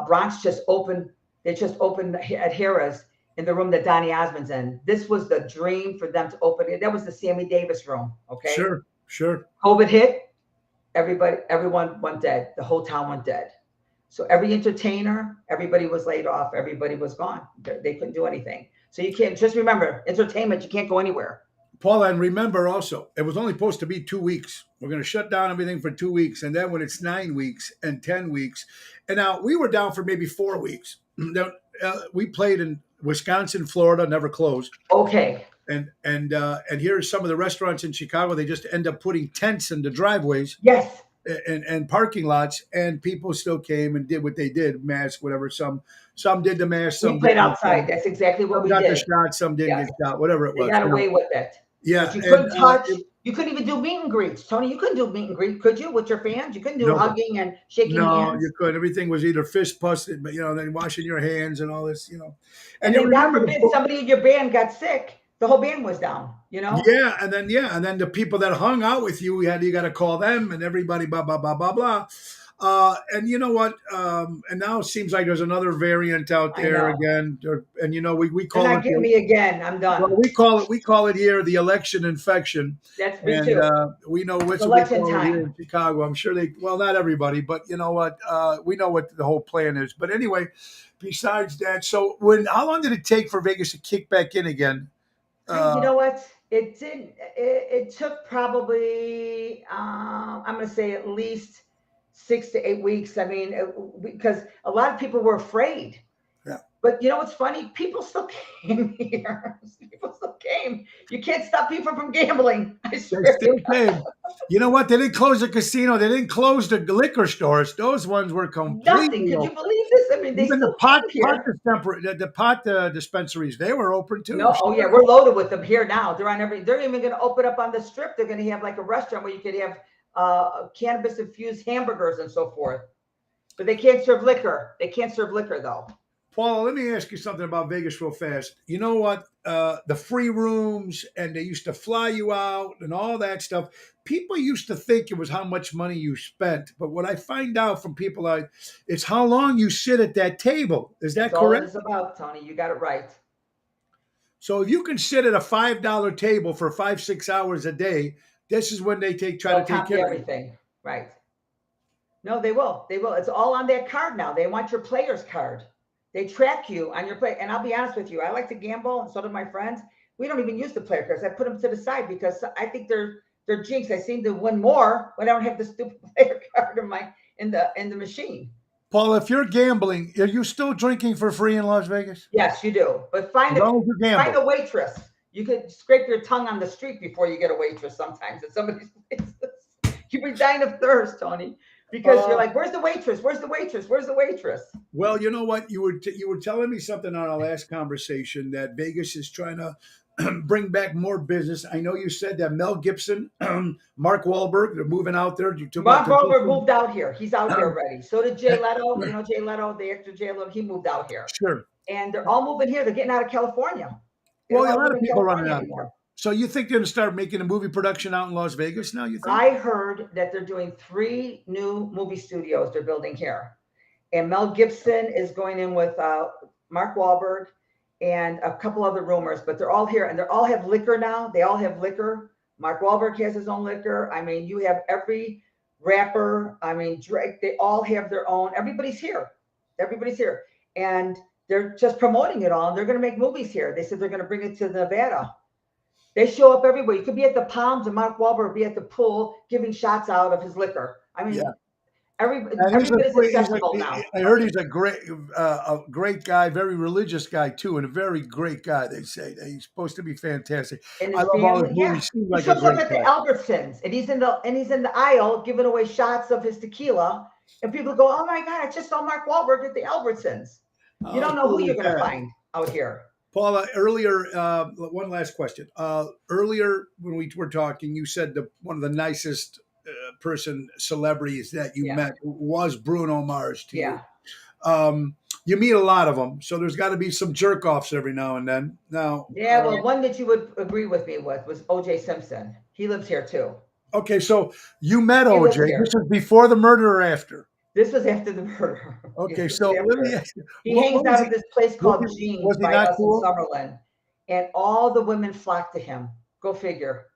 Bronx they just opened at Harrah's in the room that Donny Osmond's in. This was the dream for them to open it. That was the Sammy Davis room. Okay. Sure, sure. COVID hit, everyone went dead. The whole town went dead. So every entertainer, everybody was laid off. Everybody was gone. They couldn't do anything. So you can't, just remember, entertainment, you can't go anywhere. Paula, and remember also, it was only supposed to be 2 weeks. We're going to shut down everything for 2 weeks. And then when it's 9 weeks and 10 weeks, and now we were down for maybe 4 weeks. We played in Wisconsin, Florida, never closed. Okay. And here's some of the restaurants in Chicago. They just end up putting tents in the driveways. Yes. And parking lots, and people still came and did what they did, mask, whatever. Some did the mask, some We played didn't. outside. That's exactly what Some we got the did. shot, some didn't Yes. get shot, whatever it They was. got away with it. Yeah, But you couldn't touch. it- You couldn't even do meet and greets, Tony. You couldn't do meet and greet, could you, with your fans? You couldn't do No. hugging and shaking no, hands. you couldn't. Everything was either fist busted, but then washing your hands and all this, And you then, God remember forbid, somebody in your band got sick. The whole band was down. You know. and then the people that hung out with you, you got to call them, and everybody, blah blah blah blah blah. And you know what? And now it seems like there's another variant out there again. And we call They're it. not getting me again. I'm done. Well, we call it here the election infection. That's me And too. we know what's Election what we call it here time. in Chicago. I'm sure not everybody, but you know what? We know what the whole plan is. But anyway, besides that, so how long did it take for Vegas to kick back in again? You know what? It did. It took probably, I'm going to say, at least 6 to 8 weeks. I mean, because a lot of people were afraid. Yeah. But you know what's funny? People still came here. People still came. You can't stop people from gambling. I swear. They still came. You know what? They didn't close the casino. They didn't close the liquor stores. Those ones were completely Nothing. Could you believe this? I mean, they even still the pot dispensaries, they were open too. No, oh yeah, we're loaded with them here now. They're on every. They're even going to open up on the strip. They're going to have like a restaurant where you could have cannabis infused hamburgers and so forth. But they can't serve liquor. They can't serve liquor though. Paula, let me ask you something about Vegas real fast. You know what? The free rooms, and they used to fly you out and all that stuff. People used to think it was how much money you spent. But what I find out from people, it's how long you sit at that table. Is that That's correct? all it is about, Tony. You got it right. So if you can sit at a $5 table for 5-6 hours a day, this is when they try to take care of everything. Right. No, they will. They will. It's all on that card now. They want your player's card. They track you on your play. And I'll be honest with you, I like to gamble, and so do my friends. We don't even use the player cards. I put them to the side because I think they're jinxed. I seem to win more when I don't have the stupid player card in the machine. Paul, if you're gambling, are you still drinking for free in Las Vegas? Yes, you do. But find a waitress. You could scrape your tongue on the street before you get a waitress sometimes at somebody's places. You'd be dying of thirst, Tony. Because you're like, where's the waitress? Where's the waitress? Where's the waitress? Well, you know what? You were telling me something on our last conversation that Vegas is trying to bring back more business. I know you said that Mel Gibson, Mark Wahlberg, they're moving out there. Mark Wahlberg moved out here. He's out here already. So did Jay Leto. You know Jay Leto, the actor Jay Leto. He moved out here. Sure. And they're all moving here. They're getting out of California. Well, don't a live lot of in people running California out anymore. there. So you think they're going to start making a movie production out in Las Vegas now, you think? I heard that they're doing 3 new movie studios they're building here. And Mel Gibson is going in with Mark Wahlberg and a couple other rumors, but they're all here and they all have liquor now. They all have liquor. Mark Wahlberg has his own liquor. I mean, you have every rapper. I mean, Drake, they all have their own. Everybody's here. Everybody's here. And they're just promoting it all. And they're going to make movies here. They said they're going to bring it to Nevada. They show up everywhere. You could be at the Palms and Mark Wahlberg would be at the pool giving shots out of his liquor. I mean, Yeah. every And bit is accessible now. I heard he's a great guy, very religious guy too, and a very great guy. They say he's supposed to be fantastic. And I his love all family, his yeah. movies. Seems He like a shows up great at the guy. Albertsons and he's in the aisle giving away shots of his tequila. And people go, "Oh my God, I just saw Mark Wahlberg at the Albertsons." You don't know who you're going to find out here. Paula, earlier, one last question. Earlier, when we were talking, you said one of the nicest celebrities that you met was Bruno Mars to you. You meet a lot of them, so there's got to be some jerk offs every now and then. Now, well, one that you would agree with me with was O.J. Simpson. He lives here too. Okay, so you met OJ. This was before the murder or after? This was after the murder. Okay, so let me ask you. He hangs out at this place called Jeans by us in Summerlin. And all the women flock to him. Go figure.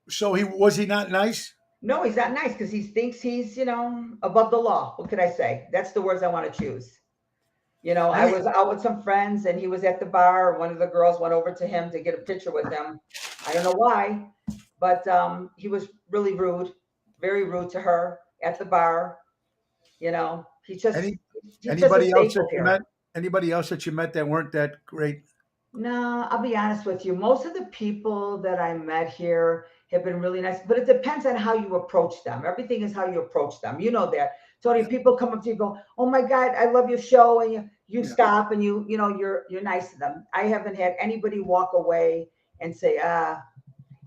So was he not nice? No, he's not nice because he thinks he's, above the law. What could I say? That's the words I want to choose. I was out with some friends and he was at the bar. One of the girls went over to him to get a picture with him. I don't know why, but he was really rude, very rude to her at the bar. He just anybody else that you met? Anybody else that you met that weren't that great? No, I'll be honest with you. Most of the people that I met here have been really nice, but it depends on how you approach them. Everything is how you approach them. You know that. Tony, people come up to you and go, "Oh my God, I love your show," and you stop and you're nice to them. I haven't had anybody walk away and say,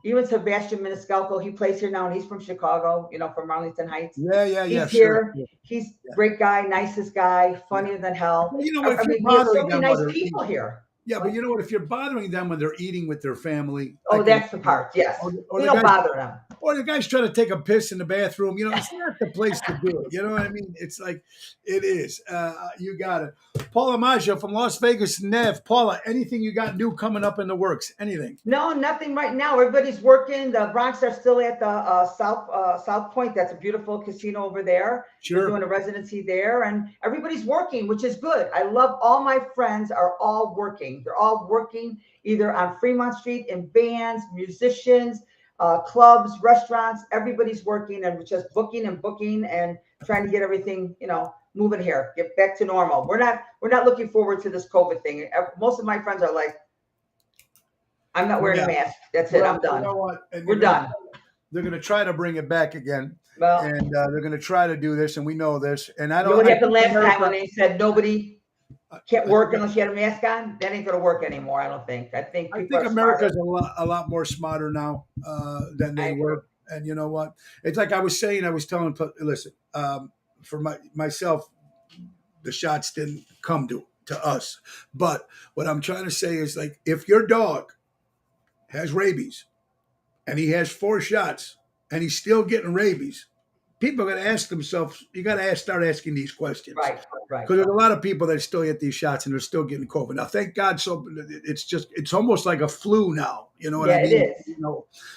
even Sebastian Maniscalco, he plays here now and he's from Chicago, from Arlington Heights. He's here. Sure. He's a great guy, nicest guy, funnier than hell. Well, we have so many nice people here. Yeah, but you know what? If you're bothering them when they're eating with their family. That's the part. Yes. We don't bother them. Or the guy's trying to take a piss in the bathroom. It's not the place to do it. You know what I mean? It's like, it is. You got it. Paula Maggio from Las Vegas, Nev. Paula, anything you got new coming up in the works? Anything? No, nothing right now. Everybody's working. The Bronx are still at the South Point. That's a beautiful casino over there. Sure. We're doing a residency there. And everybody's working, which is good. I love all my friends are all working. They're all working either on Fremont Street in bands, musicians, clubs, restaurants. Everybody's working and just booking and trying to get everything, moving here, get back to normal. We're not looking forward to this COVID thing. Most of my friends are like, "I'm not wearing a mask. That's it. I'm done." You know what? We're done. They're going to try to bring it back again. Well, and they're going to try to do this, and we know this. And I don't. What happened last time when they said nobody can't work unless you had a mask on? That ain't going to work anymore. I don't think. I think America's a lot more smarter now than they were. And you know what? It's like I was telling. Listen, for myself, the shots didn't come to us. But what I'm trying to say is, like, if your dog has rabies and he has 4 shots and he's still getting rabies, people are going to ask themselves, you got to start asking these questions. Right. Because there's a lot of people that still get these shots and they're still getting COVID. Now, thank God. So it's almost like a flu now. You know what I mean? It is.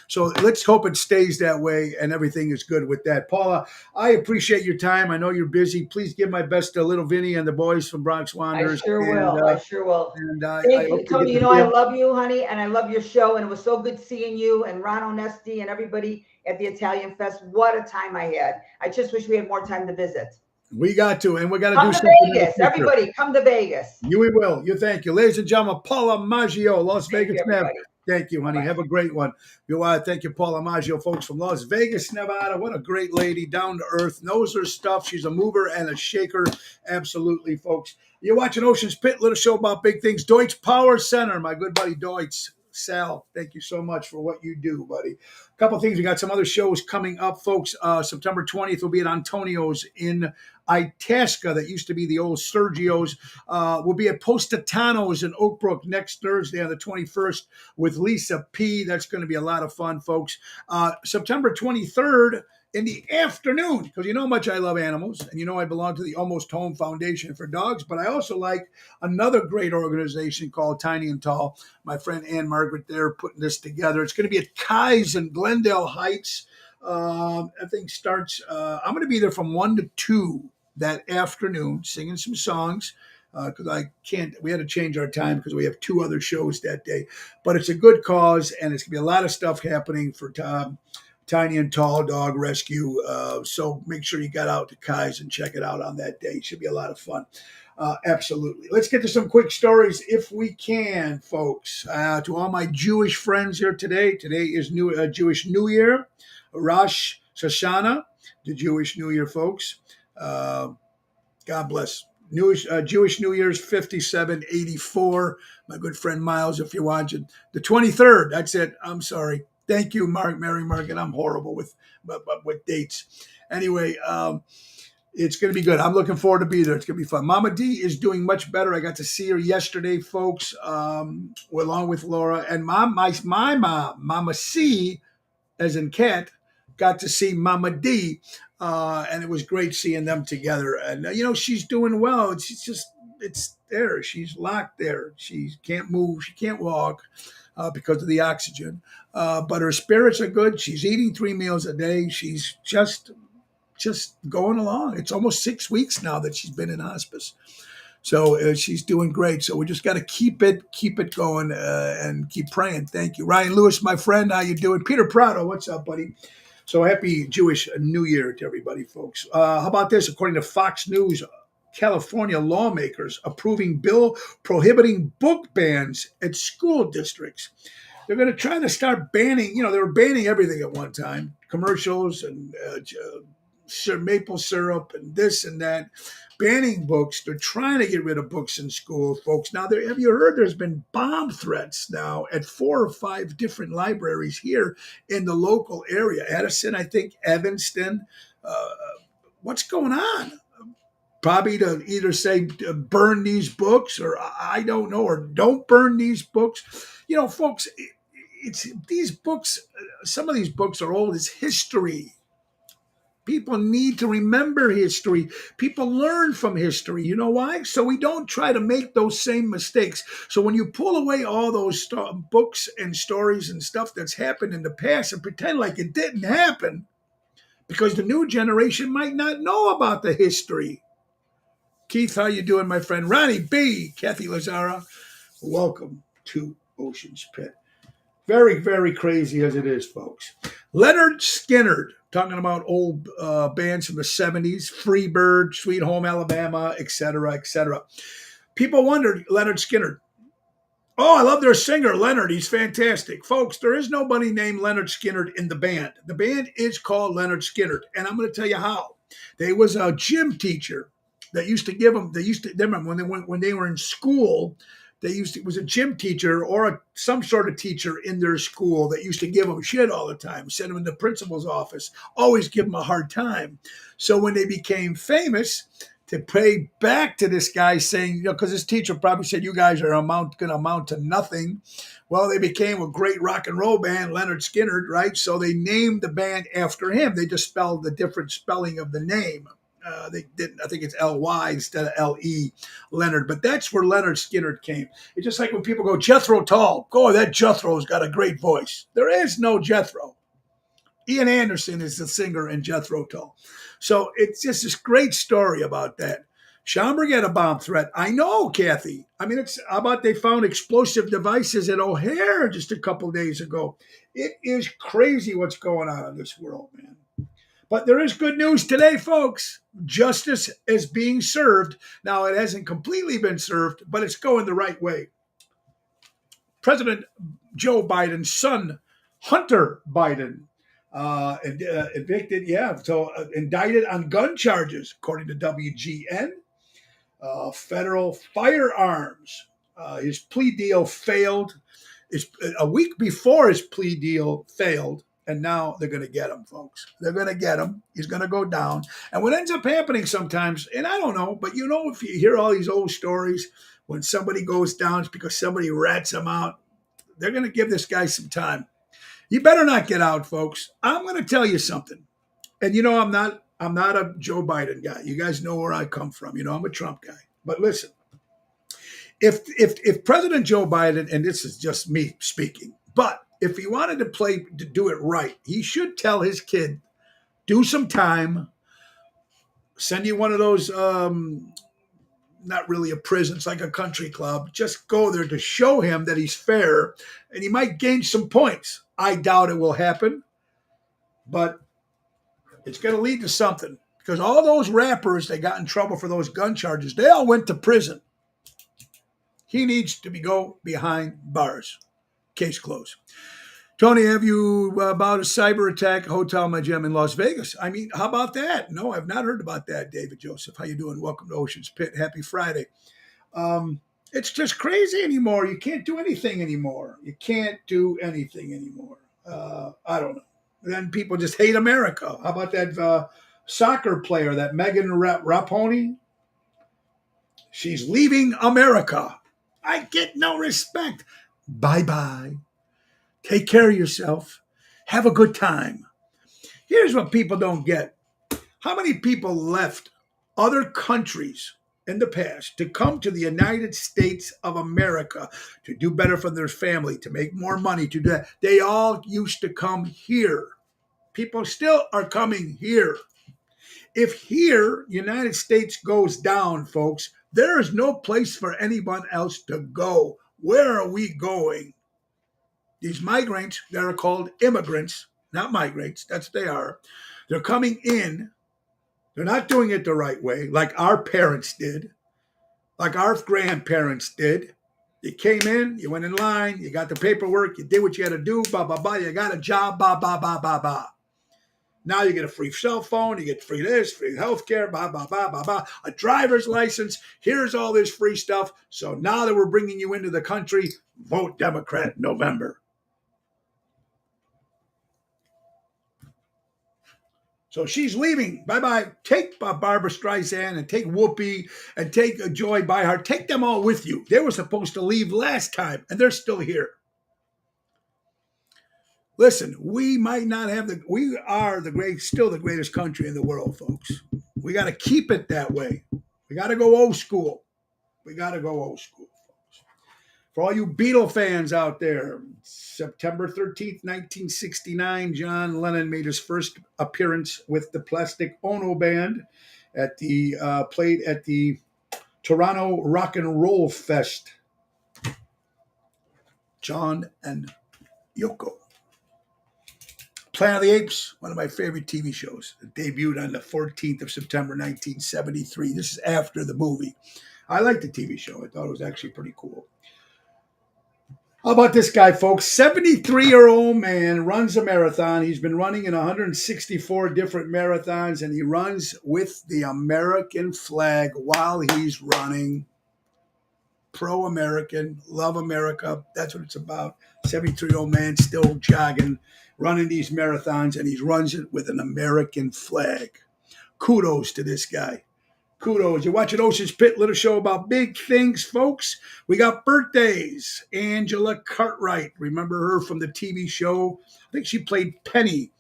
So let's hope it stays that way and everything is good with that. Paula, I appreciate your time. I know you're busy. Please give my best to little Vinny and the boys from Bronx Wanderers. I sure will. And thank you, Tony. I love you, honey, and I love your show. And it was so good seeing you and Ron Onesti and everybody at the Italian Fest. What a time I had. I just wish we had more time to visit. We got to, and we got to do something. Come to Vegas. Everybody, come to Vegas. We will. Thank you. Ladies and gentlemen, Paula Maggio, Las Vegas, Nevada. Thank you, honey. Bye. Have a great one. Thank you, Paula Maggio, folks from Las Vegas, Nevada. What a great lady, down to earth, knows her stuff. She's a mover and a shaker. Absolutely, folks. You're watching Ocean's Pit, little show about big things. Deutsch Power Center, my good buddy Deutsch. Sal, thank you so much for what you do, buddy. couple things. We got some other shows coming up, folks. September 20th will be at Antonio's in Itasca. That used to be the old Sergio's. We'll be at Positano's in Oak Brook next Thursday on the 21st with Lisa P. That's going to be a lot of fun, folks. September 23rd in the afternoon, because you know how much I love animals, and you know I belong to the Almost Home Foundation for Dogs, but I also like another great organization called Tiny and Tall. My friend Ann Margaret there putting this together. It's going to be at Kai's in Glendale Heights. I think starts, I'm going to be there from 1 to 2 that afternoon singing some songs because we had to change our time because we have 2 other shows that day. But it's a good cause, and it's going to be a lot of stuff happening for Tiny and Tall Dog Rescue. So make sure you got out to Kai's and check it out on that day. It should be a lot of fun. Absolutely. Let's get to some quick stories if we can, folks. To all my Jewish friends here today. Today is Jewish New Year, Rosh Hashanah, the Jewish New Year, folks. God bless. Jewish New Year's 5784. My good friend Miles, if you're watching. The 23rd, that's it. I'm sorry. Thank you, Mary Margaret. I'm horrible with dates. Anyway, it's going to be good. I'm looking forward to be there. It's going to be fun. Mama D is doing much better. I got to see her yesterday, folks, along with Laura. And my mom, Mama C, as in cat, got to see Mama D. And it was great seeing them together. And, she's doing well. It's there. She's locked there. She can't move. She can't walk because of the oxygen. But her spirits are good. She's eating 3 meals a day. She's just going along. It's almost 6 weeks now that she's been in hospice. So she's doing great. So we just got to keep it going and keep praying. Thank you. Ryan Lewis, my friend, how you doing? Peter Prado, what's up, buddy? So happy Jewish New Year to everybody, folks. How about this? According to Fox News, California lawmakers approving bill prohibiting book bans at school districts. They're going to try to start banning, they were banning everything at one time, commercials and maple syrup and this and that, banning books. They're trying to get rid of books in school, folks. Now, have you heard there's been bomb threats now at 4 or 5 different libraries here in the local area? Addison, I think, Evanston. What's going on? Probably to either say burn these books or I don't know, or don't burn these books. Folks, it's these books, some of these books are old as history. People need to remember history. People learn from history. You know why? So we don't try to make those same mistakes. So when you pull away all those books and stories and stuff that's happened in the past and pretend like it didn't happen, because the new generation might not know about the history. Keith, how you doing, my friend? Ronnie B, Kathy Lazara, welcome to Ocean's Pit. Very, very crazy as it is, folks. Leonard Skinner, talking about old bands from the 70s, Freebird, Sweet Home Alabama, etc., etc. People wondered, Leonard Skinner. Oh, I love their singer, Leonard. He's fantastic. Folks, there is nobody named Leonard Skinner in the band. The band is called Leonard Skinner, and I'm going to tell you how. There was a gym teacher that used to give them, when they were in school, it was a gym teacher or some sort of teacher in their school that used to give them shit all the time, send them in the principal's office, always give them a hard time. So when they became famous, to pay back to this guy saying, because this teacher probably said, you guys are going to amount to nothing. Well, they became a great rock and roll band, Leonard Skinner, right? So they named the band after him. They just spelled the different spelling of the name. They didn't. I think it's L-Y instead of L-E, Leonard. But that's where Leonard Skinner came. It's just like when people go, Jethro Tull. Oh, that Jethro's got a great voice. There is no Jethro. Ian Anderson is the singer in Jethro Tull. So it's just this great story about that. Schaumburg had a bomb threat. I know, Kathy. I mean, how about they found explosive devices at O'Hare just a couple days ago. It is crazy what's going on in this world, man. But there is good news today, folks. Justice is being served. Now, it hasn't completely been served, but it's going the right way. President Joe Biden's son, Hunter Biden, indicted on gun charges, according to WGN. Federal firearms. His plea deal failed. A week before his plea deal failed, And now they're going to get him, folks. They're going to get him. He's going to go down. And what ends up happening sometimes, and I don't know, but if you hear all these old stories, when somebody goes down, it's because somebody rats them out. They're going to give this guy some time. You better not get out, folks. I'm going to tell you something. And I'm not a Joe Biden guy. You guys know where I come from. I'm a Trump guy. But listen, if President Joe Biden, and this is just me speaking, but if he wanted to do it right, he should tell his kid, do some time, send you one of those, not really a prison, it's like a country club. Just go there to show him that he's fair, and he might gain some points. I doubt it will happen, but it's going to lead to something, because all those rappers that got in trouble for those gun charges, they all went to prison. He needs to go behind bars. Case closed. Tony, have you about a cyber attack at Hotel My Gem in Las Vegas? I mean, how about that? No, I've not heard about that, David Joseph. How you doing? Welcome to Ocean's Pit. Happy Friday. It's just crazy anymore. You can't do anything anymore. I don't know. Then people just hate America. How about that soccer player, that Megan Rapinoe? She's leaving America. I get no respect. Bye-bye. Take care of yourself. Have a good time. Here's what people don't get. How many people left other countries in the past to come to the United States of America to do better for their family, to make more money, to do that? They all used to come here. People still are coming here. If here, United States goes down, folks, there is no place for anyone else to go. Where are we going? These migrants that are called immigrants, not migrants, that's what they are. They're coming in. They're not doing it the right way, like our parents did, like our grandparents did. You came in, you went in line, you got the paperwork, you did what you had to do, blah, blah, blah. You got a job, blah, blah, blah, blah, blah. Now you get a free cell phone, you get free this, free healthcare, blah, blah, blah, blah, blah. A driver's license, here's all this free stuff. So now that we're bringing you into the country, vote Democrat in November. So she's leaving. Bye-bye. Take Barbara Streisand and take Whoopi and take Joy Behar. Take them all with you. They were supposed to leave last time, and they're still here. Listen, we are still the greatest country in the world, folks. We got to keep it that way. We got to go old school. Folks. For all you Beatle fans out there, September 13th, 1969, John Lennon made his first appearance with the Plastic Ono Band played at the Toronto Rock and Roll Fest. John and Yoko. Planet of the Apes, one of my favorite TV shows. It debuted on the 14th of September, 1973. This is after the movie. I liked the TV show. I thought it was actually pretty cool. How about this guy, folks? 73-year-old man runs a marathon. He's been running in 164 different marathons, and he runs with the American flag while he's running. Pro-American, love America. That's what it's about. 73-year-old man still jogging, running these marathons, and he runs it with an American flag. Kudos to this guy. Kudos. You're watching Ocean's Pit, little show about big things, folks. We got birthdays. Angela Cartwright. Remember her from the TV show? I think she played Penny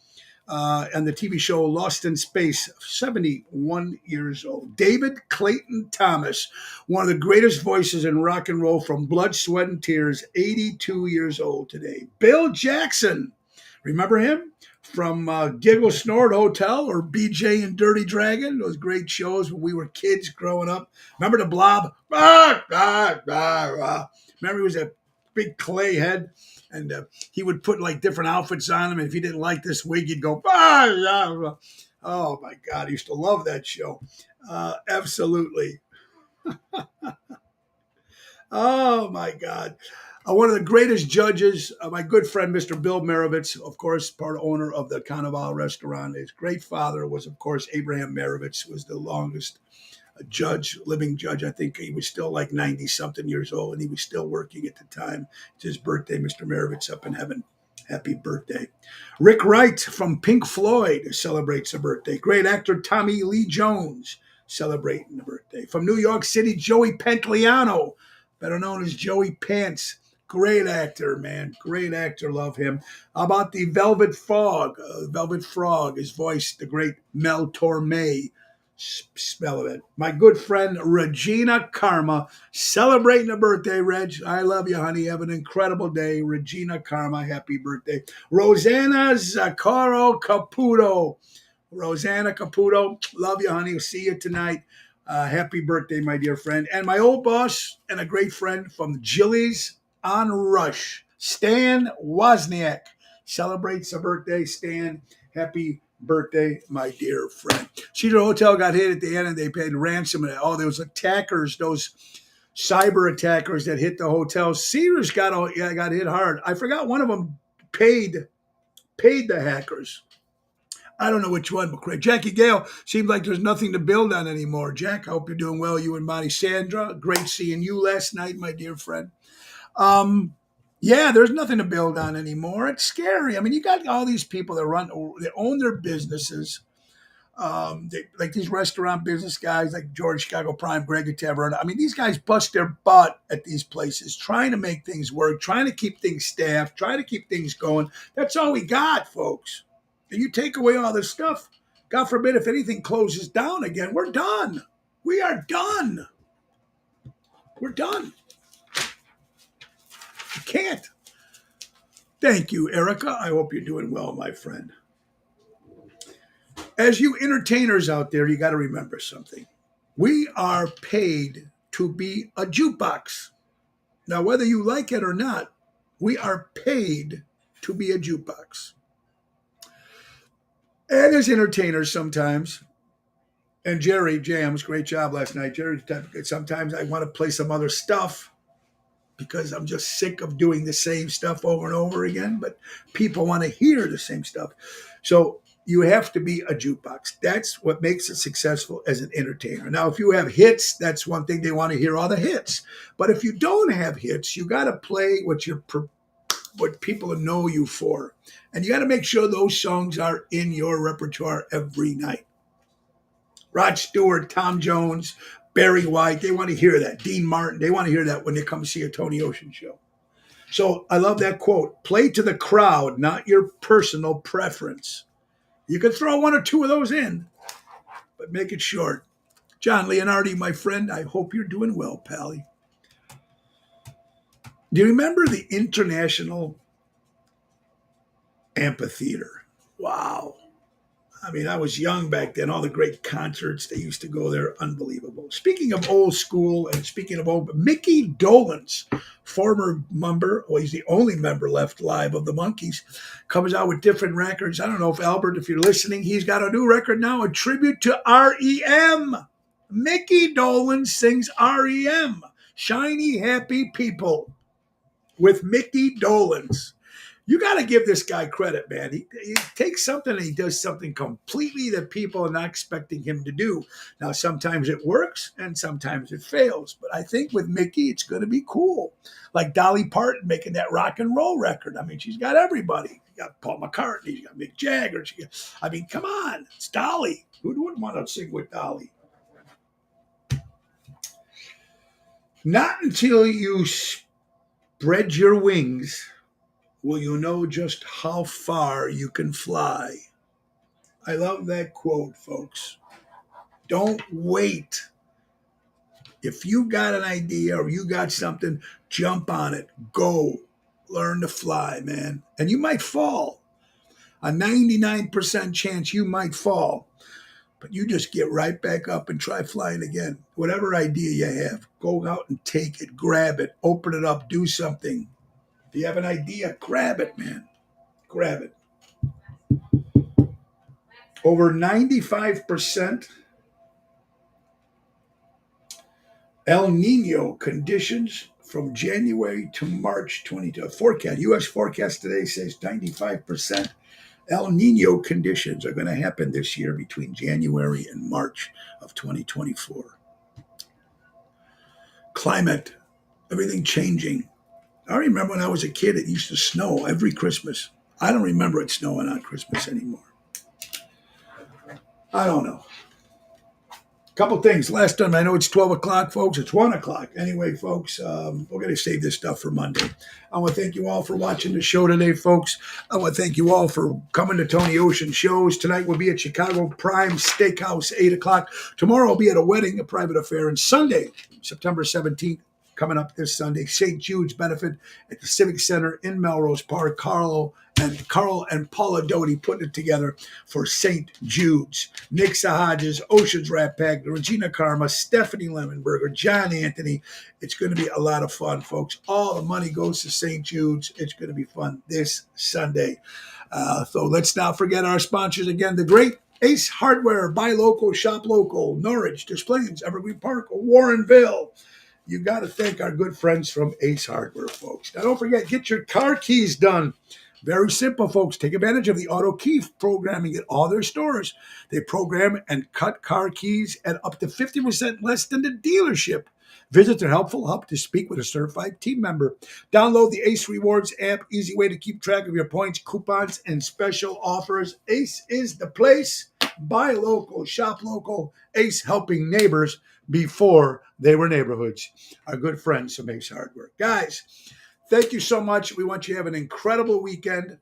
on the TV show Lost in Space. 71 years old. David Clayton Thomas, one of the greatest voices in rock and roll from Blood, Sweat, and Tears. 82 years old today. Bill Jackson. Remember him? From Giggle Snort Hotel or BJ and Dirty Dragon, those great shows when we were kids growing up. Remember the Blob? Remember he was a big clay head, and he would put like different outfits on him, and if he didn't like this wig, he'd go, oh my God, I used to love that show. Absolutely. Oh my God. One of the greatest judges, my good friend, Mr. Bill Marovitz, of course, part owner of the Carnival restaurant. His great father was, of course, Abraham Marovitz, who was the longest living judge. I think he was still like 90-something years old, and he was still working at the time. It's his birthday, Mr. Marovitz up in heaven. Happy birthday. Rick Wright from Pink Floyd celebrates a birthday. Great actor Tommy Lee Jones celebrating a birthday. From New York City, Joey Pantoliano, better known as Joey Pants. Great actor, man. Great actor. Love him. How about the Velvet Frog? Velvet Frog is voiced the great Mel Torme. Spell of it. My good friend Regina Karma celebrating a birthday, Reg. I love you, honey. Have an incredible day. Regina Karma, happy birthday. Rosanna Zaccaro Caputo. Rosanna Caputo, love you, honey. We'll see you tonight. Happy birthday, my dear friend. And my old boss and a great friend from Jilly's on Rush, Stan Wozniak, celebrates a birthday. Stan, happy birthday, my dear friend. Cedar Hotel got hit at the end and they paid ransom. Oh, there was attackers, those cyber attackers that hit the hotel. Cedars got hit hard. I forgot one of them paid the hackers. I don't know which one, but correct. Jackie Gale, seems like there's nothing to build on anymore. Jack, I hope you're doing well. You and Bonnie Sandra, great seeing you last night, my dear friend. Yeah, there's nothing to build on anymore. It's scary. I mean, you got all these people that own their businesses. Like these restaurant business guys like George Chicago Prime, Greg at Taverna. I mean, these guys bust their butt at these places, trying to make things work, trying to keep things staffed, trying to keep things going. That's all we got, folks. And you take away all this stuff, God forbid if anything closes down again, we're done. We are done. We're done. You can't. Thank you, Erica. I hope you're doing well, my friend. As you entertainers out there, you got to remember something. We are paid to be a jukebox. Now, whether you like it or not, we are paid to be a jukebox. And as entertainers sometimes, and Jerry Jams, great job last night. Jerry, sometimes I want to play some other stuff because I'm just sick of doing the same stuff over and over again, but people want to hear the same stuff. So you have to be a jukebox. That's what makes it successful as an entertainer. Now, if you have hits, that's one thing. They want to hear all the hits. But if you don't have hits, you got to play what people know you for. And you got to make sure those songs are in your repertoire every night. Rod Stewart, Tom Jones, Barry White, they want to hear that. Dean Martin, they want to hear that when they come see a Tony Ocean show. So I love that quote. Play to the crowd, not your personal preference. You can throw one or two of those in, but make it short. John Leonardi, my friend, I hope you're doing well, Pally. Do you remember the International Amphitheater? Wow. I mean, I was young back then. All the great concerts, they used to go there. Unbelievable. Speaking of old school and speaking of old, Mickey Dolenz, former member, well, he's the only member left live of the Monkees, comes out with different records. I don't know if Albert, if you're listening, he's got a new record now, a tribute to REM. Mickey Dolenz sings REM, Shiny Happy People, with Mickey Dolenz. You got to give this guy credit, man. He takes something and he does something completely that people are not expecting him to do. Now, sometimes it works and sometimes it fails. But I think with Mickey, it's going to be cool. Like Dolly Parton making that rock and roll record. I mean, she's got everybody. She got Paul McCartney. She got Mick Jagger. I mean, come on. It's Dolly. Who wouldn't want to sing with Dolly? Not until you spread your wings will you know just how far you can fly. I love that quote, folks. Don't wait. If you got an idea or you got something, jump on it. Go. Learn to fly, man. And you might fall. A 99% chance you might fall. But you just get right back up and try flying again. Whatever idea you have, go out and take it, grab it, open it up, do something. If you have an idea, grab it, man. Grab it. Over 95% El Nino conditions from January to March 22. Forecast. U.S. forecast today says 95% El Nino conditions are going to happen this year between January and March of 2024. Climate, everything changing. I remember when I was a kid, it used to snow every Christmas. I don't remember it snowing on Christmas anymore. I don't know. Couple things. Last time, I know it's 12 o'clock, folks. It's 1 o'clock. Anyway, folks, we're going to save this stuff for Monday. I want to thank you all for watching the show today, folks. I want to thank you all for coming to Tony Ocean shows. Tonight we'll be at Chicago Prime Steakhouse, 8 o'clock. Tomorrow I'll be at a wedding, a private affair. And Sunday, September 17th, coming up this Sunday, St. Jude's benefit at the Civic Center in Melrose Park. Carl and Paula Doty putting it together for St. Jude's. Nick Sahajas, Ocean's Rat Pack, Regina Karma, Stephanie Lemonberger, John Anthony. It's going to be a lot of fun, folks. All the money goes to St. Jude's. It's going to be fun this Sunday. So let's not forget our sponsors again. The great Ace Hardware, buy local, shop local, Norwich, Des Plaines, Evergreen Park, Warrenville. You got to thank our good friends from Ace Hardware, folks. Now, don't forget, get your car keys done. Very simple, folks. Take advantage of the auto key programming at all their stores. They program and cut car keys at up to 50% less than the dealership. Visit their helpful hub to speak with a certified team member. Download the Ace Rewards app. Easy way to keep track of your points, coupons, and special offers. Ace is the place. Buy local, shop local. Ace, helping neighbors before they were neighborhoods. Our good friends from Ace Hardware. Guys, thank you so much. We want you to have an incredible weekend.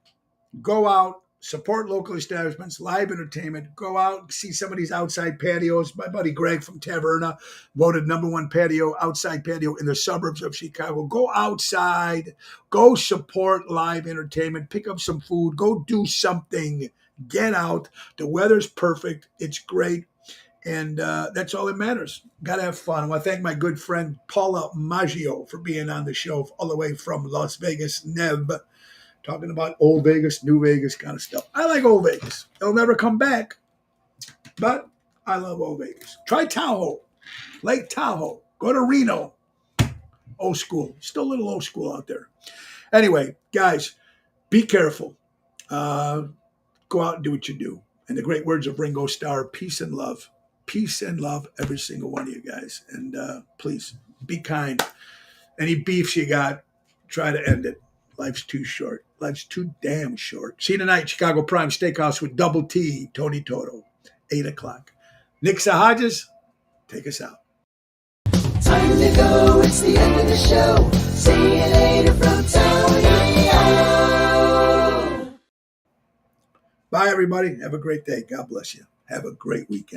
Go out, support local establishments, live entertainment. Go out and see some of these outside patios. My buddy Greg from Taverna voted #1 outside patio in the suburbs of Chicago. Go outside. Go support live entertainment. Pick up some food. Go do something. Get out. The weather's perfect. It's great. And that's all that matters. Got to have fun. I want to thank my good friend Paula Maggio for being on the show all the way from Las Vegas, Nev, talking about old Vegas, new Vegas kind of stuff. I like old Vegas. It'll never come back, but I love old Vegas. Try Tahoe, Lake Tahoe. Go to Reno. Old school. Still a little old school out there. Anyway, guys, be careful. Go out and do what you do. And the great words of Ringo Starr, peace and love. Peace and love, every single one of you guys. And please, be kind. Any beefs you got, try to end it. Life's too short. Life's too damn short. See you tonight, Chicago Prime Steakhouse with Double T, Tony Toto, 8 o'clock. Nick Sahajas, take us out. Time to go, it's the end of the show. See you later from Tony O. Bye, everybody. Have a great day. God bless you. Have a great weekend.